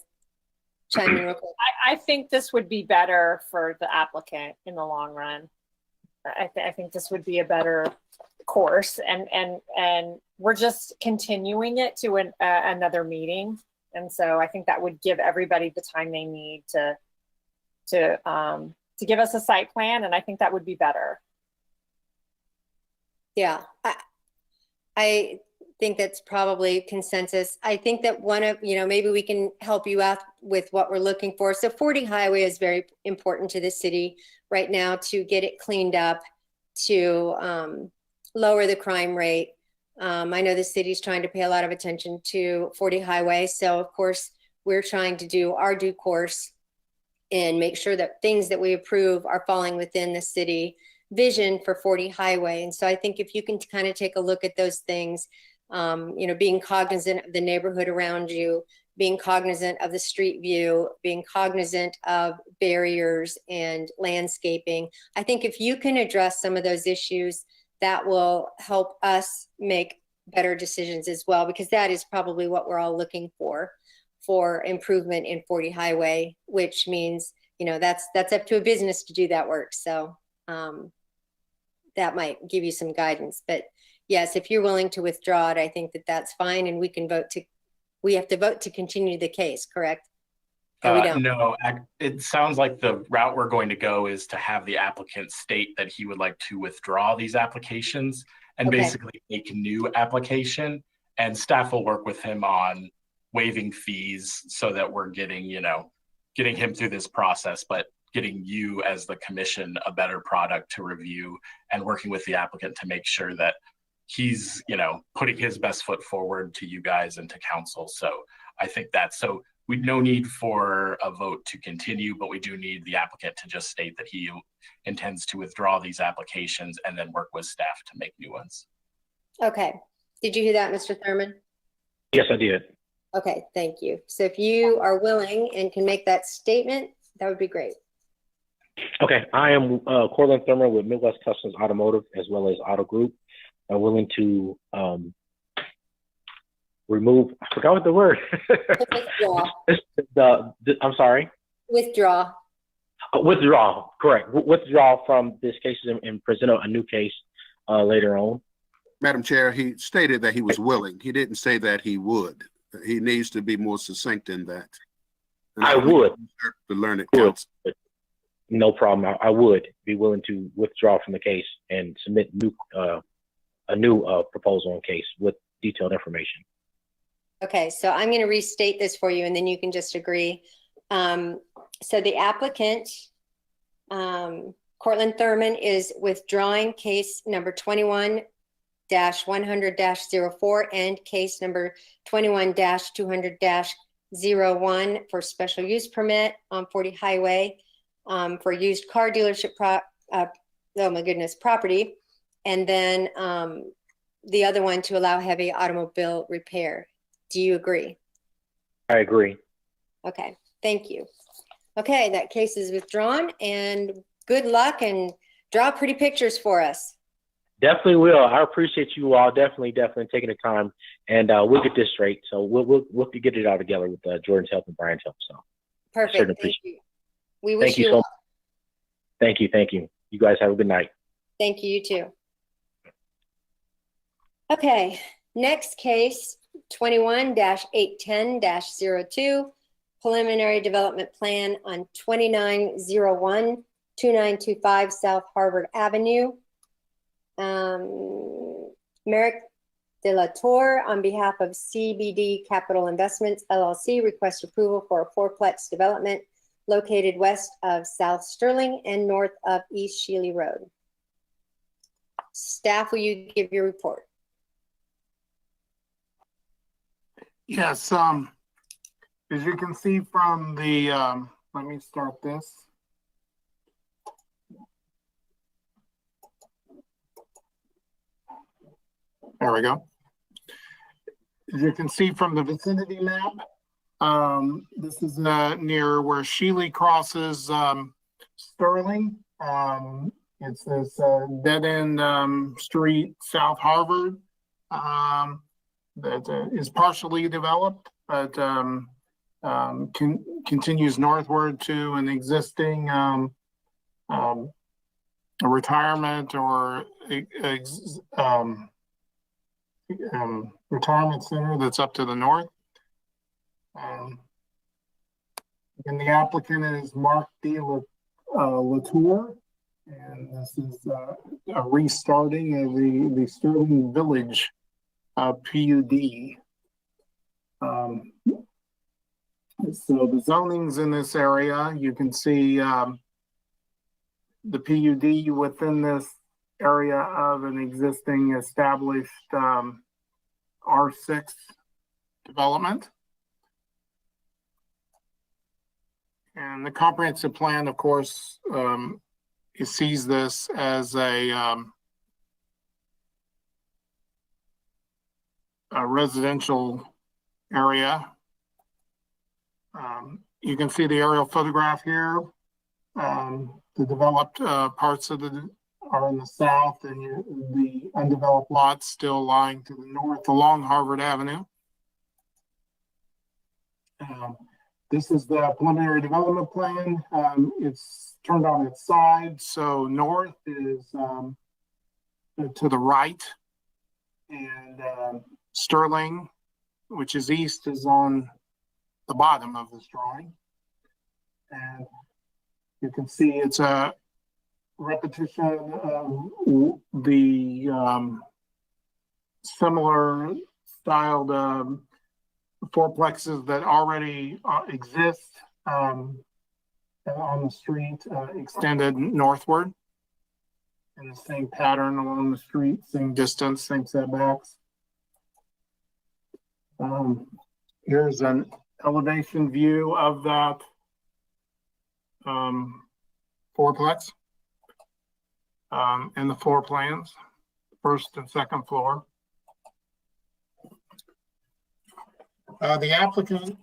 chime in real quick? I think this would be better for the applicant in the long run. I think this would be a better course, and we're just continuing it to another meeting, and so I think that would give everybody the time they need to give us a site plan, and I think that would be better. Yeah, I think that's probably consensus. I think that one of, maybe we can help you out with what we're looking for. So 40 Highway is very important to the city right now to get it cleaned up, to lower the crime rate. I know the city's trying to pay a lot of attention to 40 Highway. So of course, we're trying to do our due course and make sure that things that we approve are falling within the city vision for 40 Highway. And so I think if you can kind of take a look at those things, being cognizant of the neighborhood around you, being cognizant of the street view, being cognizant of barriers and landscaping. I think if you can address some of those issues that will help us make better decisions as well, because that is probably what we're all looking for improvement in 40 Highway, which means, you know, that's up to a business to do that work. So that might give you some guidance. But yes, if you're willing to withdraw it, I think that that's fine, and we have to vote to continue the case, correct? Or we don't? No, it sounds like the route we're going to go is to have the applicant state that he would like to withdraw these applications and Okay. basically make a new application, and staff will work with him on waiving fees so that we're getting him through this process, but getting you as the commission a better product to review, and working with the applicant to make sure that he's, putting his best foot forward to you guys and to council. So I think so we no need for a vote to continue, but we do need the applicant to just state that he intends to withdraw these applications and then work with staff to make new ones. Okay. Did you hear that, Mr. Thurman? Yes, I did. Okay, thank you. So if you are willing and can make that statement, that would be great. Okay, I am Cortland Thurman with Midwest Customs Automotive as well as Auto Group. I'm willing to remove, I forgot what the word. Withdraw. I'm sorry? Withdraw. Withdraw, correct. Withdraw from this case and present a new case later on. Madam Chair, he stated that he was willing. He didn't say that he would. He needs to be more succinct in that. And I would. To learn it. No problem. I would be willing to withdraw from the case and submit a new proposal on case with detailed information. Okay, so I'm going to restate this for you, and then you can just agree. So the applicant, Cortland Thurman, is withdrawing case number 21-100-04 and case number 21-200-01 for special use permit on 40 Highway for used car dealership property. And then the other one to allow heavy automobile repair. Do you agree? I agree. Okay, thank you. Okay, that case is withdrawn, and good luck, and draw pretty pictures for us. Definitely will. I appreciate you all definitely taking the time, and we'll get this straight. So we'll get it all together with Jordan's help and Brian's help. So perfect. Thank you. We wish you so much. Thank you. You guys have a good night. Thank you. You too. Okay, next case, 21-810-02, preliminary development plan on 2901-2925 South Harvard Avenue. Merrick De La Torre, on behalf of CBD Capital Investments, LLC, requests approval for a fourplex development located west of South Sterling and north of East Shealy Road. Staff, will you give your report? Yes, as you can see from the, let me start this. There we go. As you can see from the vicinity map, this is near where Shealy crosses Sterling. It's this dead-end street, South Harvard, that is partially developed, but continues northward to an existing retirement or retirement center that's up to the north. And the applicant is Mark De La Torre, and this is a restarting of the Sterling Village PUD. So the zonings in this area, you can see the PUD within this area of an existing established R6 development. And the comprehensive plan, of course, it sees this as a residential area. You can see the aerial photograph here, the developed parts of the are in the south, and the undeveloped lots still lying to the north along Harvard Avenue. This is the preliminary development plan. It's turned on its side, so north is to the right, and Sterling, which is east, is on the bottom of this drawing. And you can see it's a repetition of the similar styled fourplexes that already exist on the street, extended northward in the same pattern along the street, same distance, same setbacks. Here's an elevation view of that fourplex and the floor plans, first and second floor. The applicant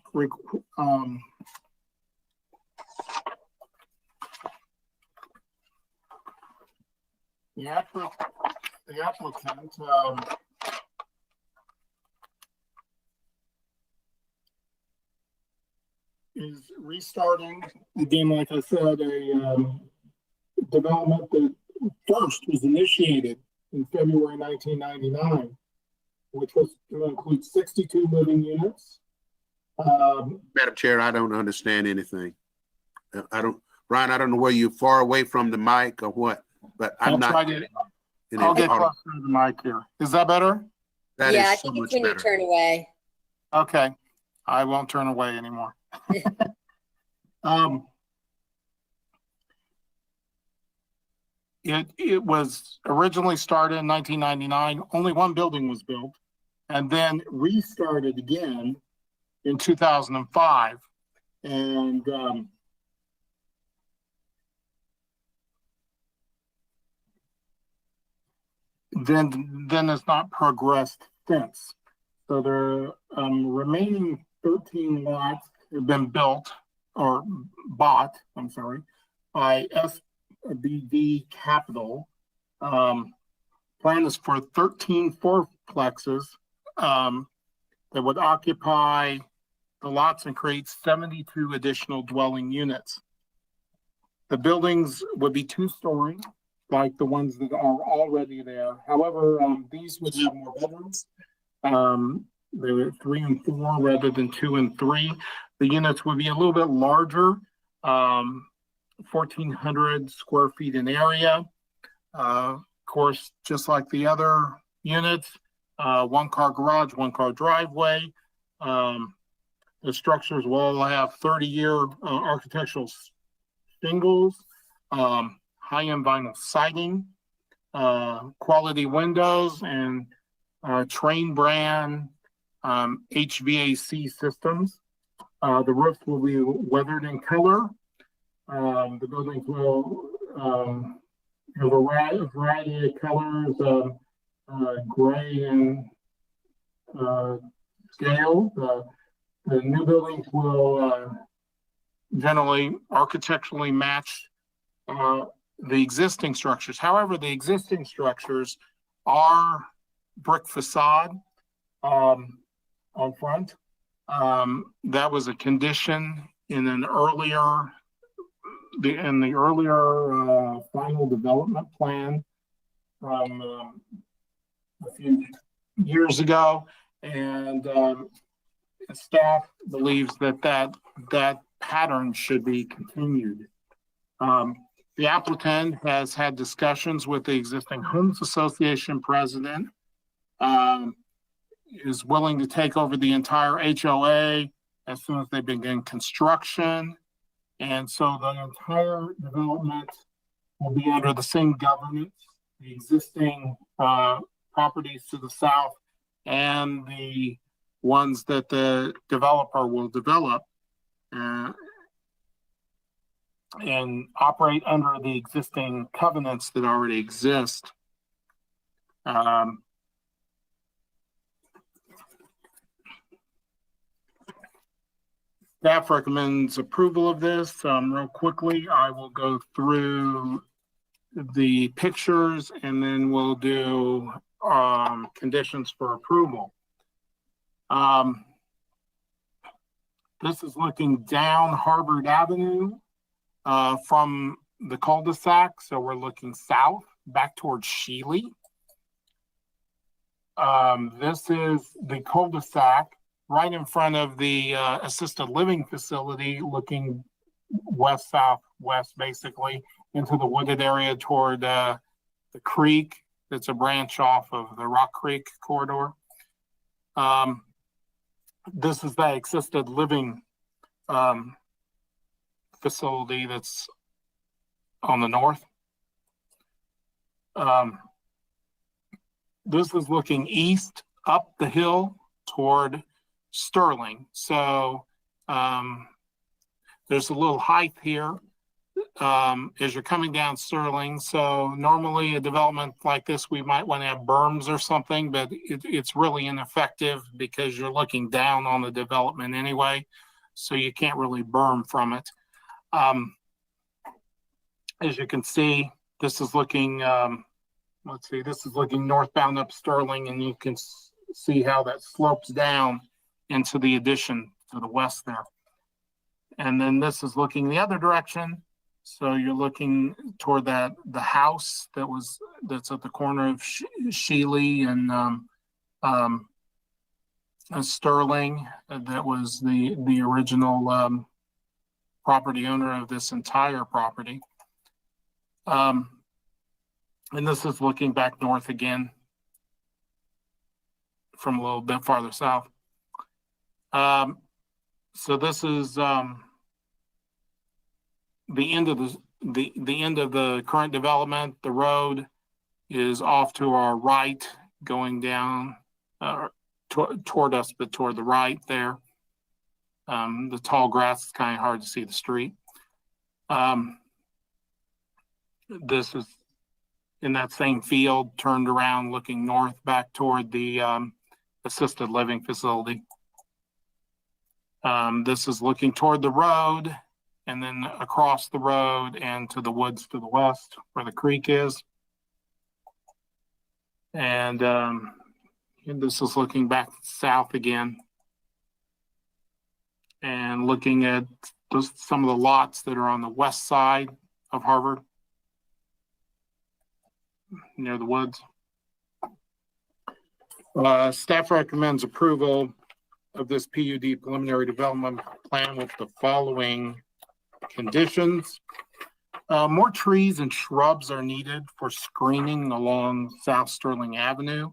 is restarting, again, like I said, a development that first was initiated in February 1999, which was to include 62 living units. Madam Chair, I don't understand anything. Brian, I don't know where you're far away from the mic or what, but I'm not. I'll get closer to the mic here. Is that better? That Yeah, I is so think much it's when you better. turn away. Okay, I won't turn away anymore. It was originally started in 1999. Only one building was built, and then restarted again in 2005. And then it's not progressed since. So the remaining 13 lots have been built or bought, I'm sorry, by SBD Capital. Plan is for 13 fourplexes that would occupy the lots and create 72 additional dwelling units. The buildings would be 2-story, like the ones that are already there. However, these would have more bedrooms. They were 3 and 4 rather than 2 and 3. The units would be a little bit larger, 1,400 square feet in area. Of course, just like the other units, 1-car garage, 1-car driveway. The structures will all have 30-year architectural shingles, high-end vinyl siding, quality windows, and Train brand HVAC systems. The roofs will be weathered in color. The buildings will have a variety of colors, gray and scale. The new buildings will generally architecturally match the existing structures. However, the existing structures are brick facade on front. That was a condition in the earlier final development plan from a few years ago, and staff believes that pattern should be continued. The applicant has had discussions with the existing Homes Association president, is willing to take over the entire HOA as soon as they begin construction. And so the entire development will be under the same governance, the existing properties to the south and the ones that the developer will develop and operate under the existing covenants that already exist. Staff recommends approval of this. Real quickly, I will go through the pictures, and then we'll do conditions for approval. This is looking down Harvard Avenue from the cul-de-sac. So we're looking south back towards Shealy. This is the cul-de-sac right in front of the assisted living facility, looking west, southwest, basically, into the wooded area toward the creek. That's a branch off of the Rock Creek corridor. This is the assisted living facility that's on the north. This is looking east up the hill toward Sterling. So there's a little height here as you're coming down Sterling. So normally a development like this, we might want to have berms or something, but it's really ineffective because you're looking down on the development anyway. So you can't really berm from it. As you can see, this is looking, this is looking northbound up Sterling, and you can see how that slopes down into the addition to the west there. And then this is looking the other direction. So you're looking toward the house that's at the corner of Shealy and Sterling. That was the original property owner of this entire property. And this is looking back north again from a little bit farther south. So this is the end of the end of the current development. The road is off to our right, going down toward us, but toward the right there. The tall grass is kind of hard to see the street. This is in that same field, turned around, looking north back toward the assisted living facility. This is looking toward the road, and then across the road and to the woods to the west where the creek is. And this is looking back south again and looking at some of the lots that are on the west side of Harvard near the woods. Staff recommends approval of this PUD preliminary development plan with the following conditions. More trees and shrubs are needed for screening along South Sterling Avenue.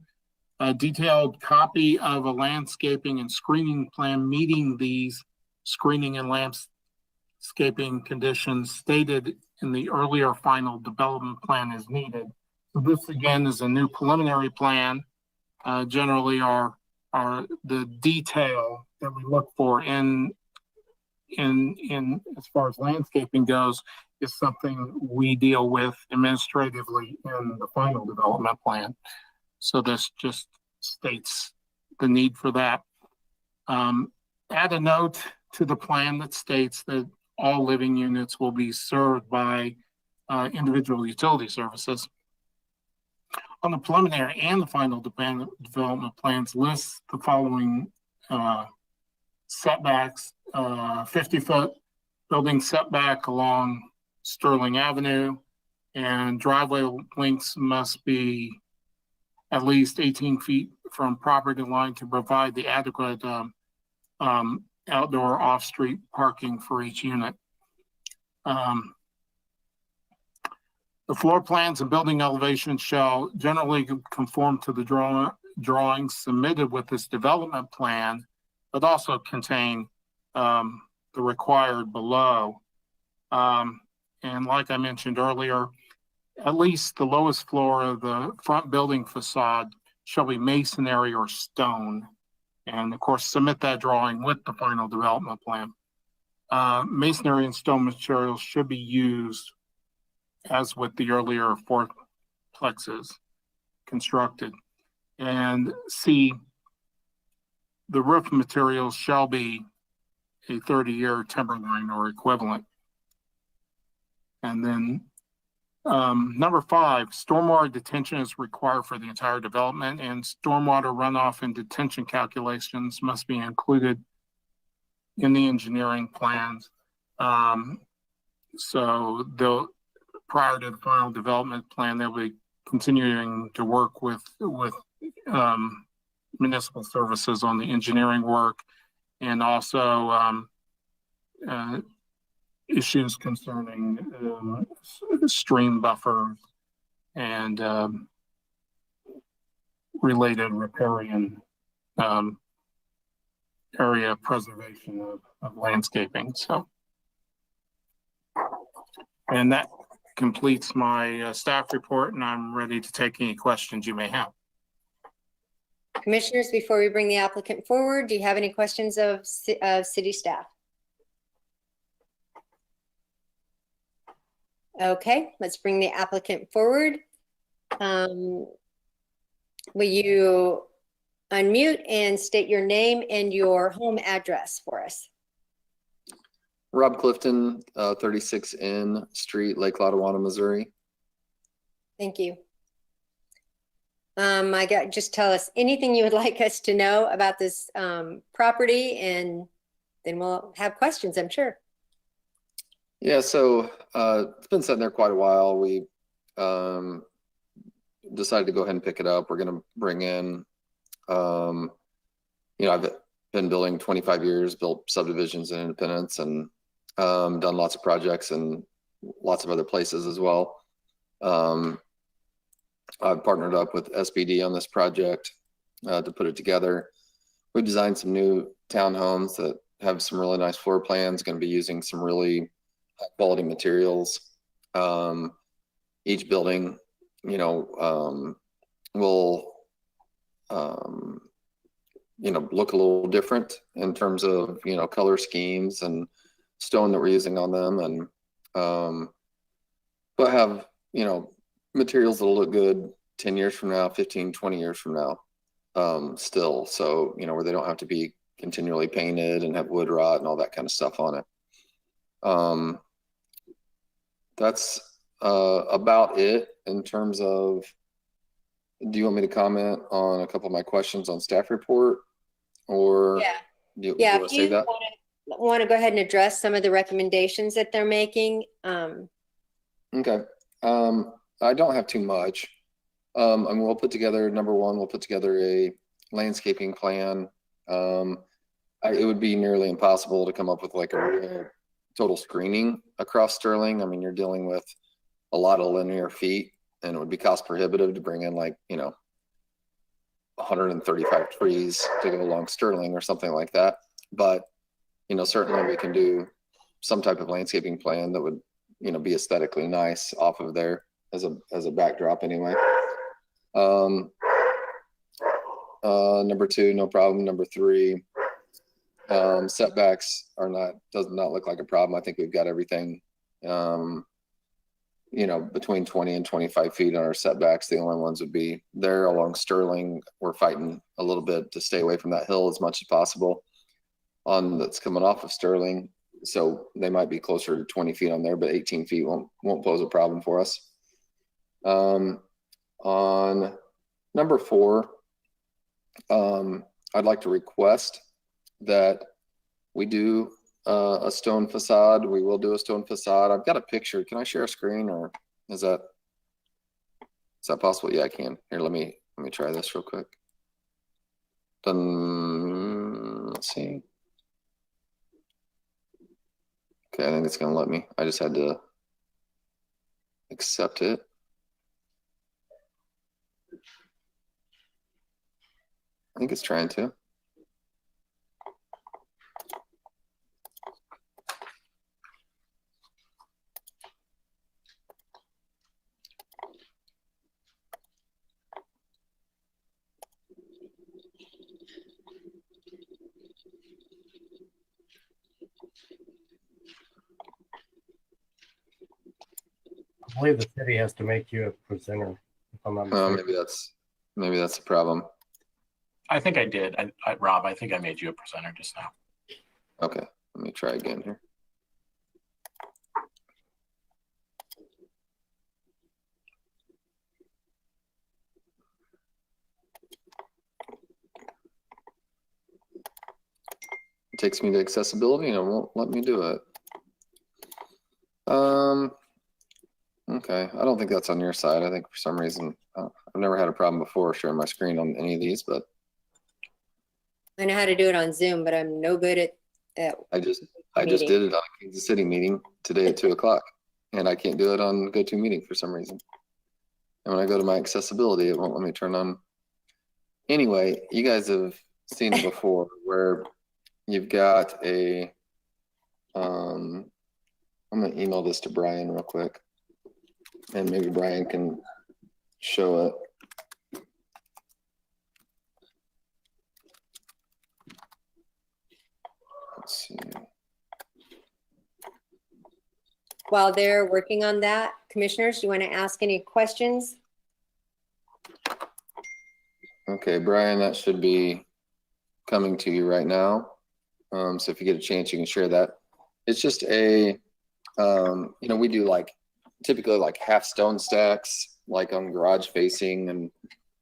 A detailed copy of a landscaping and screening plan meeting these screening and landscaping conditions stated in the earlier final development plan is needed. So this again is a new preliminary plan. Generally are the detail that we look for in as far as landscaping goes is something we deal with administratively in the final development plan. So this just states the need for that. Add a note to the plan that states that all living units will be served by individual utility services. On the preliminary and the final development plans, list the following setbacks: 50-foot building setback along Sterling Avenue, and driveway lengths must be at least 18 feet from property line to provide the adequate outdoor off-street parking for each unit. The floor plans and building elevations shall generally conform to the drawings submitted with this development plan, but also contain the required below. And like I mentioned earlier, at least the lowest floor of the front building facade shall be masonry or stone. And of course, submit that drawing with the final development plan. Masonry and stone materials should be used as with the earlier fourplexes constructed. And C, the roof materials shall be a 30-year timberline or equivalent. And then Number 5, stormwater detention is required for the entire development, and stormwater runoff and detention calculations must be included in the engineering plans. So prior to the final development plan, they'll be continuing to work with municipal services on the engineering work, and also issues concerning stream buffers and related riparian area preservation of landscaping. So, and that completes my staff report, and I'm ready to take any questions you may have. Commissioners, before we bring the applicant forward, do you have any questions of city staff? Okay, let's bring the applicant forward. Will you unmute and state your name and your home address for us? Rob Clifton, 36 N Street, Lake Lotawana, Missouri. Thank you. Just tell us anything you would like us to know about this property, and then we'll have questions, I'm sure. Yeah, so it's been sitting there quite a while. We decided to go ahead and pick it up. We're going to bring in, I've been building 25 years, built subdivisions in Independence, and done lots of projects in lots of other places as well. I've partnered up with SBD on this project to put it together. We designed some new townhomes that have some really nice floor plans, going to be using some really high quality materials. Each building, will, look a little different in terms of, color schemes and stone that we're using on them, and but have, materials that'll look good 10 years from now, 15, 20 years from now, still. So, where they don't have to be continually painted and have wood rot and all that kind of stuff on it. That's about it in terms of, do you want me to comment on a couple of my questions on staff report, or do you want to say that? Want to go ahead and address some of the recommendations that they're making. Okay. I don't have too much. We'll put together, number one, we'll put together a landscaping plan. It would be nearly impossible to come up with like a real total screening across Sterling. I mean, you're dealing with a lot of linear feet, and it would be cost prohibitive to bring in 135 trees to go along Sterling or something like that. But, certainly we can do some type of landscaping plan that would, be aesthetically nice off of there as a backdrop anyway. Number two, no problem. Number three, setbacks does not look like a problem. I think we've got everything, between 20 and 25 feet on our setbacks. The only ones would be there along Sterling. We're fighting a little bit to stay away from that hill as much as possible that's coming off of Sterling. So they might be closer to 20 feet on there, but 18 feet won't pose a problem for us. On number 4, I'd like to request that we do a stone facade. We will do a stone facade. I've got a picture. Can I share a screen, or is that possible? Yeah, I can. Here, let me try this real quick. Let's see. Okay, I think it's gonna let me. I just had to accept it. I think it's trying to. I believe the city has to make you a presenter, if I'm not mistaken. Maybe that's a problem. I think I did. Rob, I think I made you a presenter just now. Okay, let me try again here. takes me to accessibility and it won't let me do it. Okay, I don't think that's on your side. I think for some reason, I've never had a problem before sharing my screen on any of these, but I know how to do it on Zoom, but I'm no good at I just meeting. did it on a Kansas City meeting today at 2 o'clock, and I can't do it on GoToMeeting for some reason. And when I go to my accessibility, it won't let me turn on. Anyway, you guys have seen it before where you've got a, I'm gonna email this to Brian real quick, and maybe Brian can show it. Let's see. While they're working on that, commissioners, do you want to ask any questions? Okay, Brian, that should be coming to you right now. So if you get a chance, you can share that. It's just a, you know, we do like typically like half stone stacks, like on garage facing and,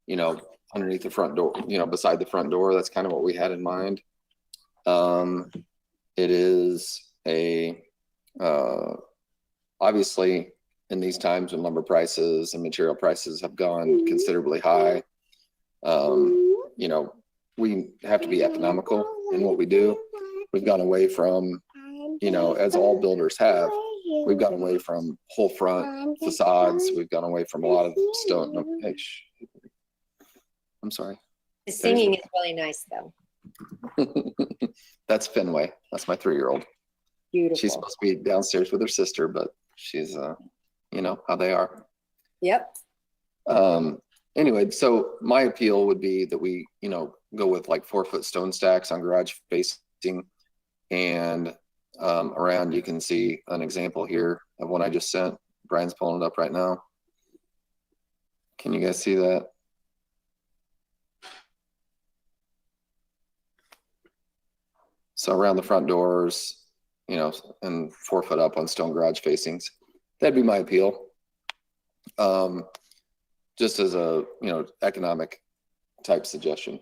you know, underneath the front door, you know, beside the front door. That's kind of what we had in mind. It is a, obviously in these times when lumber prices and material prices have gone considerably high, you know, we have to be economical in what we do. We've gone away from, you know, as all builders have, we've gone away from whole front facades. We've gone away from a lot of stone. No, hey, I'm sorry. The singing is really nice though. That's Fenway. That's my 3-year-old. Beautiful. She's supposed to be downstairs with her sister, but she's, you know, how they are. Yep. Anyway, so my appeal would be that we, you know, go with like 4-foot stone stacks on garage facing, and around you can see an example here of one I just sent. Brian's pulling it up right now. Can you guys see that? So around the front doors, you know, and 4 foot up on stone garage facings. That'd be my appeal. Just as a, you know, economic type suggestion.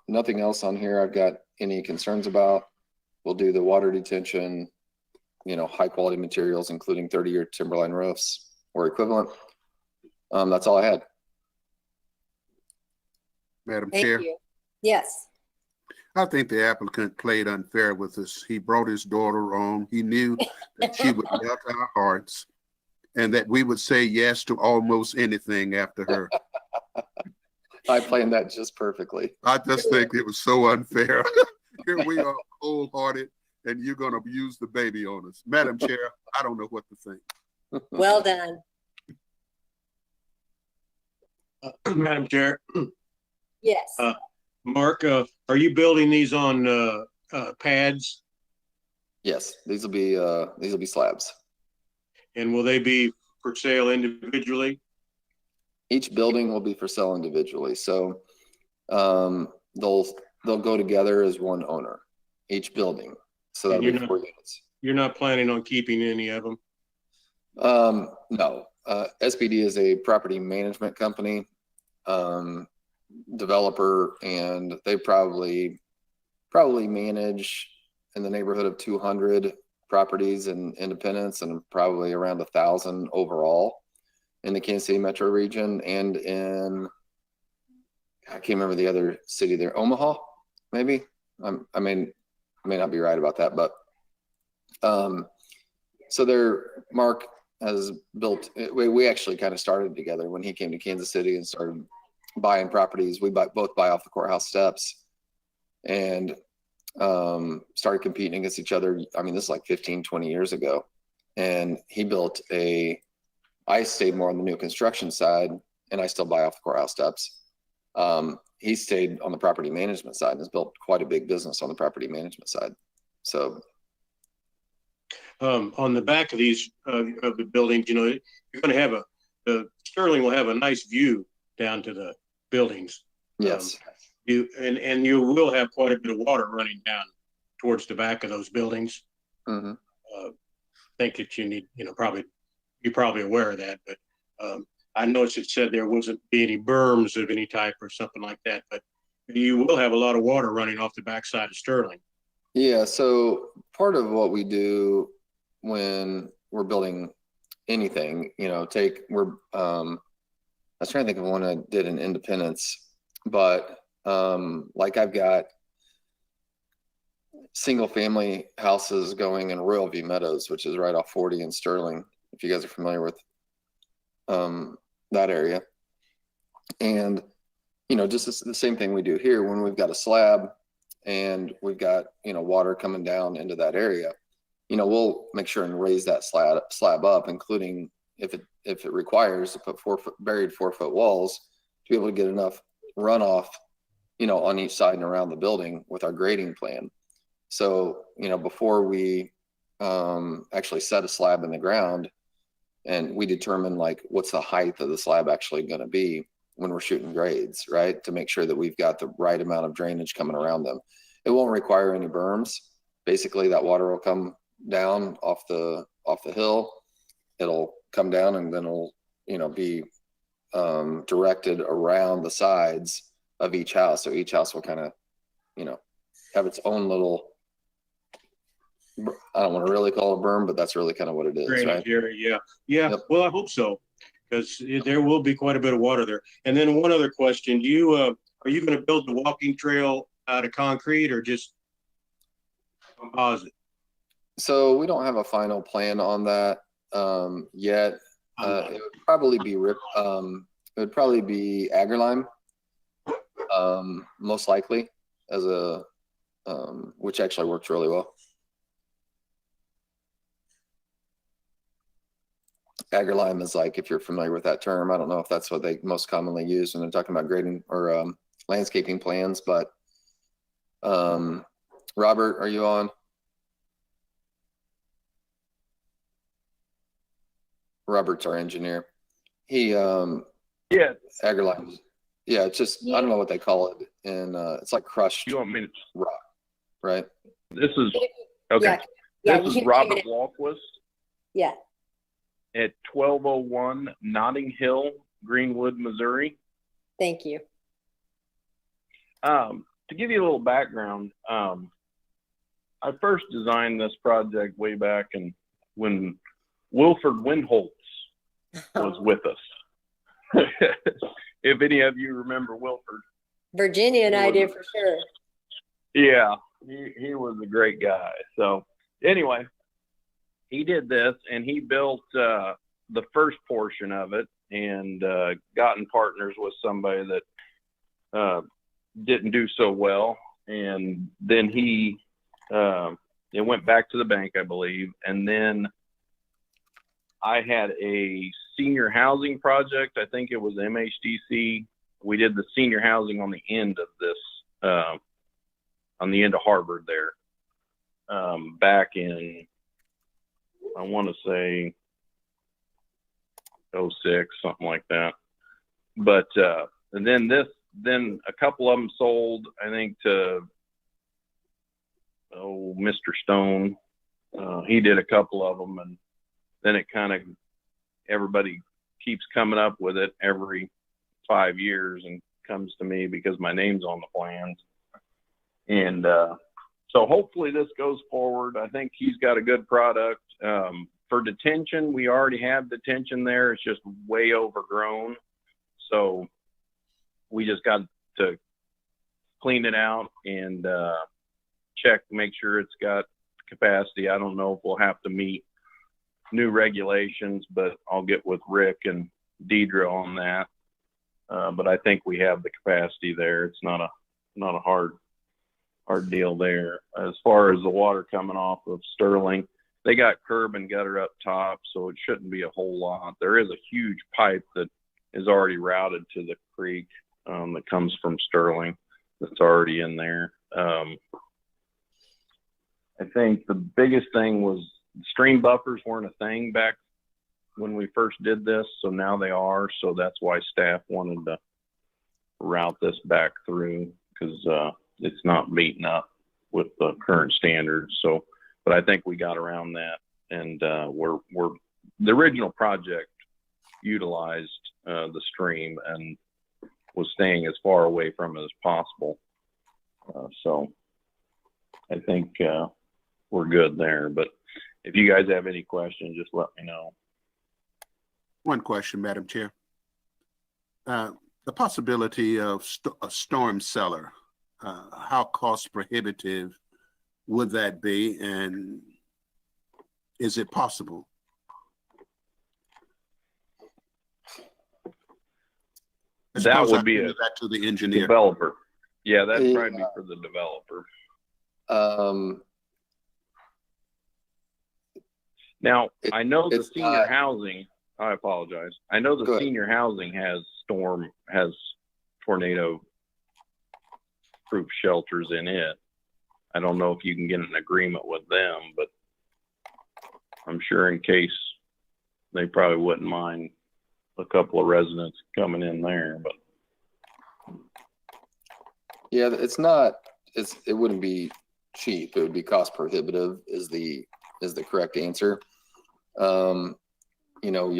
Nothing else on here I've got any concerns about. We'll do the water detention, you know, high quality materials, including 30-year timberline roofs or equivalent. That's all I had. Madam Thank Chair, you. Yes. I think the applicant played unfair with us. He brought his daughter on. He knew that she would melt our hearts and that we would say yes to almost anything after her. I planned that just perfectly. I just think it was so unfair. Here we are, cold-hearted, and you're going to use the baby on us. Madam Chair, I don't know what to think. Well done. Madam Chair, Yes. Mark, are you building these on pads? Yes, these will be slabs. And will they be for sale individually? Each building will be for sale individually. So they'll go together as one owner, each building. So that'll be 4 units. You're not planning on keeping any of them? No. SPD is a property management company, developer, and they probably manage in the neighborhood of 200 properties in Independence and probably around 1,000 overall in the Kansas City metro region, and in, I can't remember the other city there, Omaha, maybe. I may not be right about that, but so Mark has built. We actually kind of started together when he came to Kansas City and started buying properties. We both buy off the courthouse steps, and started competing against each other. I mean, this is like 15, 20 years ago. And he built I stayed more on the new construction side, and I still buy off the courthouse steps. He stayed on the property management side and has built quite a big business on the property management side. So on the back of these of the buildings, you know, you're going to have the Sterling will have a nice view down to the buildings. Yes. You will have quite a bit of water running down towards the back of those buildings. Mm-hmm. Think that you need, you know, you're probably aware of that, but I noticed it said there wasn't be any berms of any type or something like that. But You will have a lot of water running off the backside of Sterling. Yeah, so part of what we do when we're building anything, you know, I was trying to think of one I did in Independence, but like I've got single family houses going in Royal View Meadows, which is right off 40 in Sterling, if you guys are familiar with that area. And, you know, just the same thing we do here when we've got a slab and we've got, you know, water coming down into that area, you know, we'll make sure and raise that slab up, including if it requires to put buried 4-foot walls to be able to get enough runoff, you know, on each side and around the building with our grading plan. So, you know, before we actually set a slab in the ground, and we determine like what's the height of the slab actually going to be when we're shooting grades, right? To make sure that we've got the right amount of drainage coming around them. It won't require any berms. Basically, that water will come down off the hill. It'll come down and then it'll, you know, be directed around the sides of each house. So each house will kind of, you know, have its own little, I don't want to really call it a berm, but that's really kind of what it is, right? Yeah. Yep. Well, I hope so, because there will be quite a bit of water there. And then one other question: are you going to build the walking trail out of concrete or just composite? So we don't have a final plan on that yet. It would probably be agar lime, most likely, as a which actually works really well. Agar lime is like, if you're familiar with that term, I don't know if that's what they most commonly use when they're talking about grading or landscaping plans, but Robert, are you on? Robert's our engineer. He yeah, agar lime. Yeah, it's just, I don't know what they call it, and it's like crushed you want me to? rock, right? This is okay. Yeah, This you is can Robert name it. Walquist Yeah, at 1201 Notting Hill, Greenwood, Missouri. thank you. To give you a little background, I first designed this project way back when Wilford Windholtz was with us. If any of you remember Wilford. Virginia and I did for sure. Yeah, he was a great guy. So anyway, he did this and he built the first portion of it and got in partners with somebody that didn't do so well. And then it went back to the bank, I believe. And then I had a senior housing project. I think it was MHDC. We did the senior housing on the end of this, on the end of Harvard there, back in, I want to say 06, something like that. But, and then a couple of them sold, I think, to, Mr. Stone. He did a couple of them, and then it kind of, everybody keeps coming up with it every 5 years and comes to me because my name's on the plans. And so hopefully this goes forward. I think he's got a good product. For detention, we already have detention there. It's just way overgrown. So we just got to clean it out and check, make sure it's got capacity. I don't know if we'll have to meet new regulations, but I'll get with Rick and Deidre on that. But I think we have the capacity there. It's not a hard deal there. As far as the water coming off of Sterling, they got curb and gutter up top, so it shouldn't be a whole lot. There is a huge pipe that is already routed to the creek that comes from Sterling that's already in there. I think the biggest thing was stream buffers weren't a thing back when we first did this, so now they are. So that's why staff wanted to route this back through, because it's not meeting up with the current standards. So, but I think we got around that, and we're the original project utilized the stream, and was staying as far away from it as possible. So I think we're good there. But if you guys have any questions, just let me know. One question, Madam Chair. The possibility of a storm cellar, how cost prohibitive would that be, and is it possible? That would be that to the engineer. Developer. Yeah, that'd probably be for the developer. Now, I know the senior housing, I apologize. I know the senior housing has tornado proof shelters in it. I don't know if you can get an agreement with them, but I'm sure in case they probably wouldn't mind a couple of residents coming in there, but. Yeah, it wouldn't be cheap. It would be cost prohibitive is the correct answer. You know,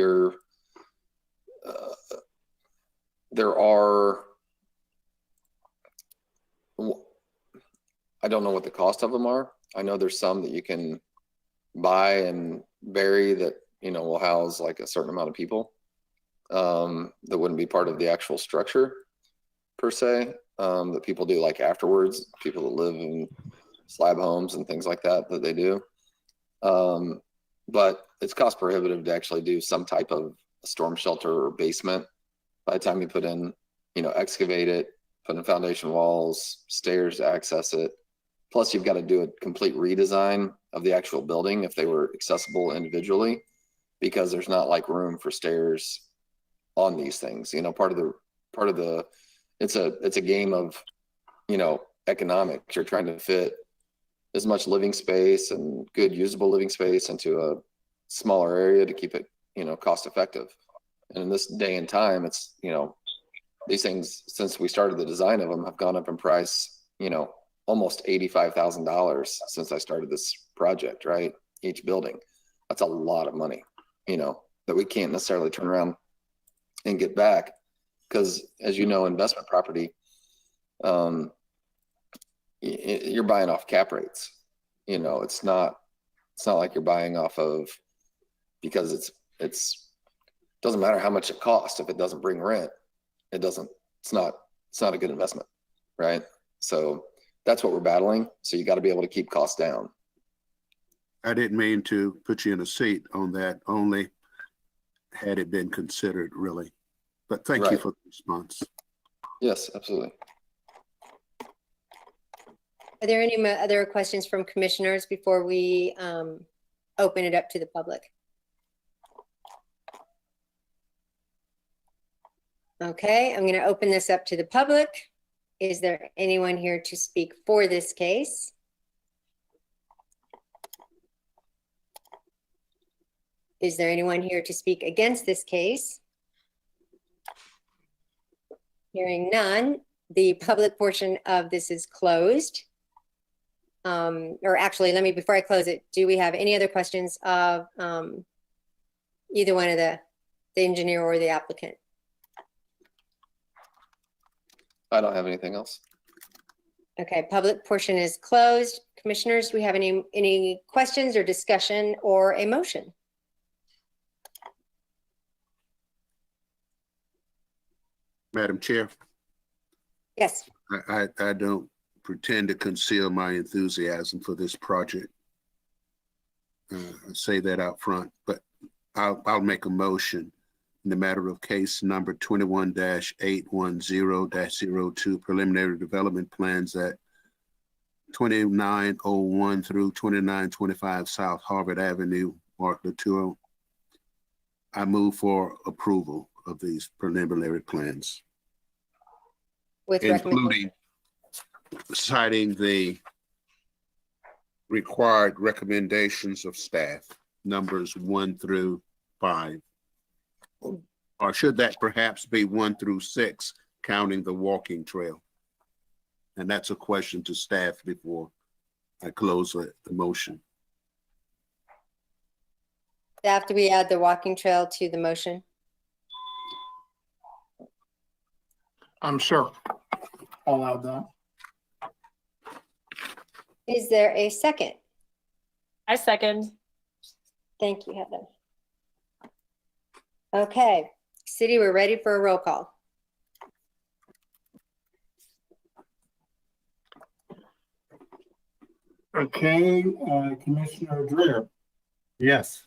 there are, I don't know what the cost of them are. I know there's some that you can buy and bury that, you know, will house like a certain amount of people, that wouldn't be part of the actual structure per se, that people do like afterwards, people that live in slab homes and things like that they do. But it's cost prohibitive to actually do some type of storm shelter or basement. By the time you put in, you know, excavate it, put in foundation walls, stairs to access it. Plus you've got to do a complete redesign of the actual building if they were accessible individually, because there's not like room for stairs on these things. You know, part of the it's a game of, you know, economics. You're trying to fit as much living space and good usable living space into a smaller area to keep it, you know, cost effective. And in this day and time, it's, you know, these things, since we started the design of them, have gone up in price, you know, almost $85,000 since I started this project, right? Each building. That's a lot of money, you know, that we can't necessarily turn around and get back. Because as you know, investment property, you're buying off cap rates. You know, it's not like you're buying off of, because it's doesn't matter how much it costs. If it doesn't bring rent, it's not a good investment, right? So that's what we're battling. So you got to be able to keep costs down. I didn't mean to put you in a seat on that, only had it been considered, really. But thank you for the response. Yes, absolutely. Are there any other questions from commissioners before we open it up to the public? Okay, I'm going to open this up to the public. Is there anyone here to speak for this case? Is there anyone here to speak against this case? Hearing none, the public portion of this is closed. Or actually, before I close it, do we have any other questions of either one of the engineer or the applicant? I don't have anything else. Okay, public portion is closed. Commissioners, do we have any questions or discussion or a motion? Madam Chair. Yes. I don't pretend to conceal my enthusiasm for this project. I say that out front, but I'll make a motion in the matter of case number 21-810-02 preliminary development plans at 2901 through 2925 South Harvard Avenue, Mark Latour. I move for approval of these preliminary plans, including citing the required recommendations of staff, numbers 1 through 5. Or should that perhaps be 1 through 6, counting the walking trail? And that's a question to staff before I close the motion. Staff, do we add the walking trail to the motion? I'm sure. I'll allow that. Is there a second? I second. Thank you, Heather. Okay, City, we're ready for a roll call. Okay, Commissioner Dreer, Yes.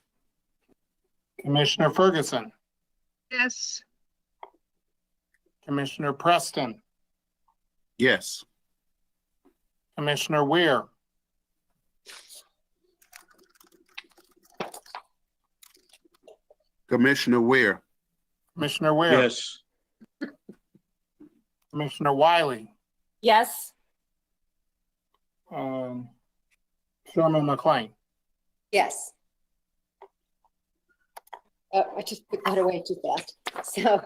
Commissioner Ferguson, Yes. Commissioner Preston, Yes. Commissioner Weir, Commissioner Ware. Commissioner Weir, Yes. Commissioner Wiley, Yes. Thurman McLean. Yes. Oh, I just put that away too fast. So,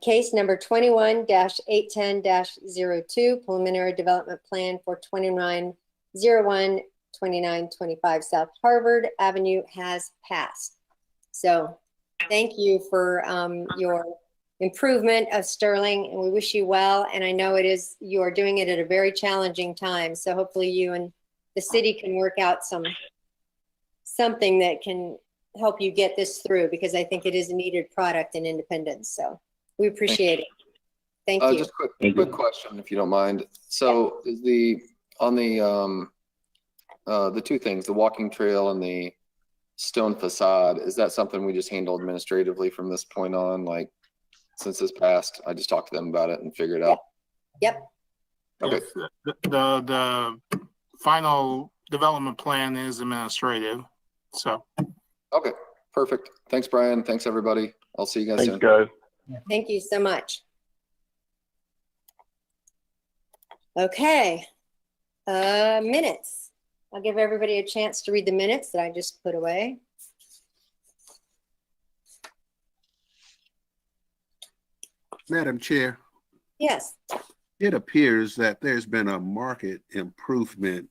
case number 21-810-02, preliminary development plan for 2901 2925 South Harvard Avenue has passed. So, thank you for your improvement of Sterling, and we wish you well. And I know you are doing it at a very challenging time. So hopefully you and the city can work out something that can help you get this through, because I think it is a needed product in Independence. So we appreciate it. Thank you. Just quick question, if you don't mind. So is the two things, the walking trail and the stone facade, is that something we just handle administratively from this point on? Like, since this passed, I just talked to them about it and figured it out. Yep. Okay. The final development plan is administrative, so. Okay, perfect. Thanks, Brian. Thanks, everybody. I'll see you guys soon. guys. Thank you so much. Okay. Minutes. I'll give everybody a chance to read the minutes that I just put away. Madam Chair, Yes. it appears that there's been a marked improvement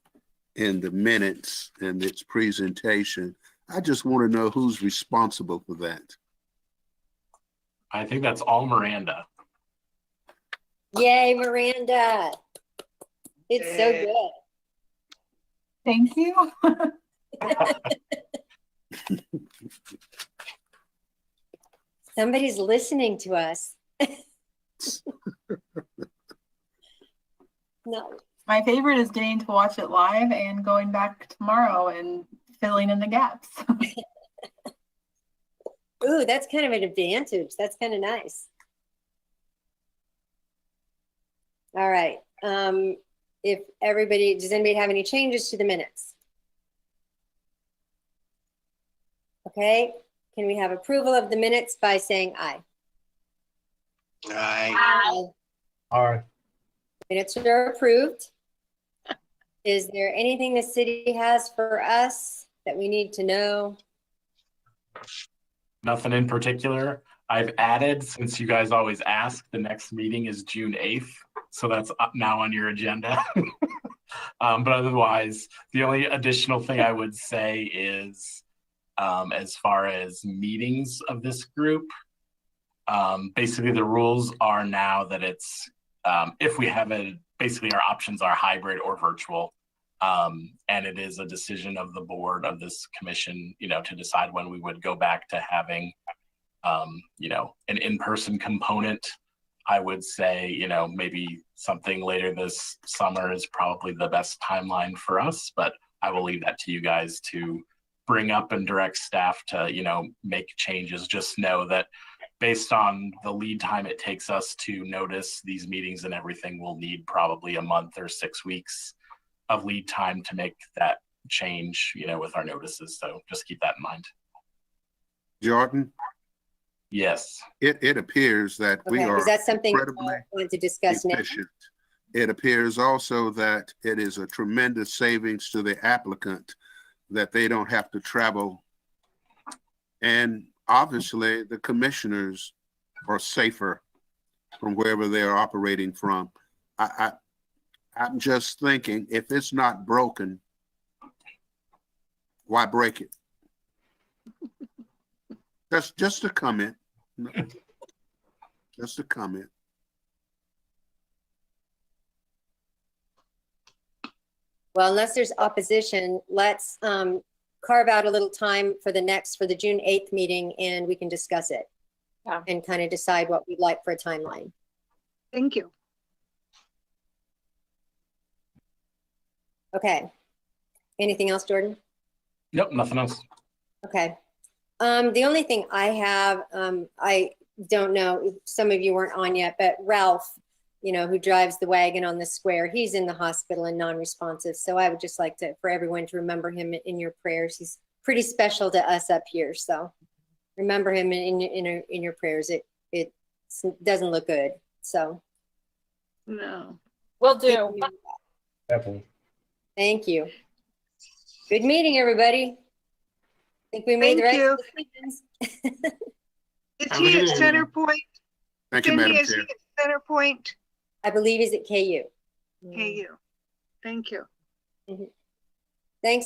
in the minutes and its presentation. I just want to know who's responsible for that. I think that's all Miranda. Yay, Miranda. It's so good. Thank you. Somebody's listening to us. No. My favorite is getting to watch it live and going back tomorrow and filling in the gaps. Ooh, that's kind of an advantage. That's kind of nice. All right. Does anybody have any changes to the minutes? Okay. Can we have approval of the minutes by saying aye? Aye. All right. Minutes are approved. Is there anything the city has for us that we need to know? Nothing in particular. I've added, since you guys always ask, the next meeting is June 8th. So that's up now on your agenda. But otherwise, the only additional thing I would say is, as far as meetings of this group, basically the rules are now that it's, if we have basically our options are hybrid or virtual. And it is a decision of the board of this commission, to decide when we would go back to having, an in-person component. I would say, maybe something later this summer is probably the best timeline for us, but I will leave that to you guys to bring up and direct staff to, make changes. Just know that based on the lead time it takes us to notice these meetings and everything, we'll need probably a month or 6 weeks of lead time to make that change, with our notices. So just keep that in mind. Jordan, Yes. it appears that we Okay, are is that something you incredibly want to discuss now? efficient. It appears also that it is a tremendous savings to the applicant that they don't have to travel. And obviously the commissioners are safer from wherever they are operating from. I'm just thinking, if it's not broken, why break it? That's just a comment. Just a comment. Well, unless there's opposition, let's carve out a little time for the June 8th meeting, and we can discuss it. Yeah. And kind of decide what we'd like for a timeline. Thank you. Okay. Anything else, Jordan? Nope, nothing else. Okay. The only thing I have, I don't know, some of you weren't on yet, but Ralph, you know, who drives the wagon on the square, he's in the hospital and non-responsive. So I would just like for everyone to remember him in your prayers. He's pretty special to us up here. So remember him in your prayers. It doesn't look good. So. No. Will do. Definitely. Thank you. Good meeting, everybody. I think we made the Thank right you. decisions. Is Have a he good at evening. Center Point? Thank you, Cindy, Madam is he Chair. at Center Point? I believe he's at KU. KU. Thank you. Mhm.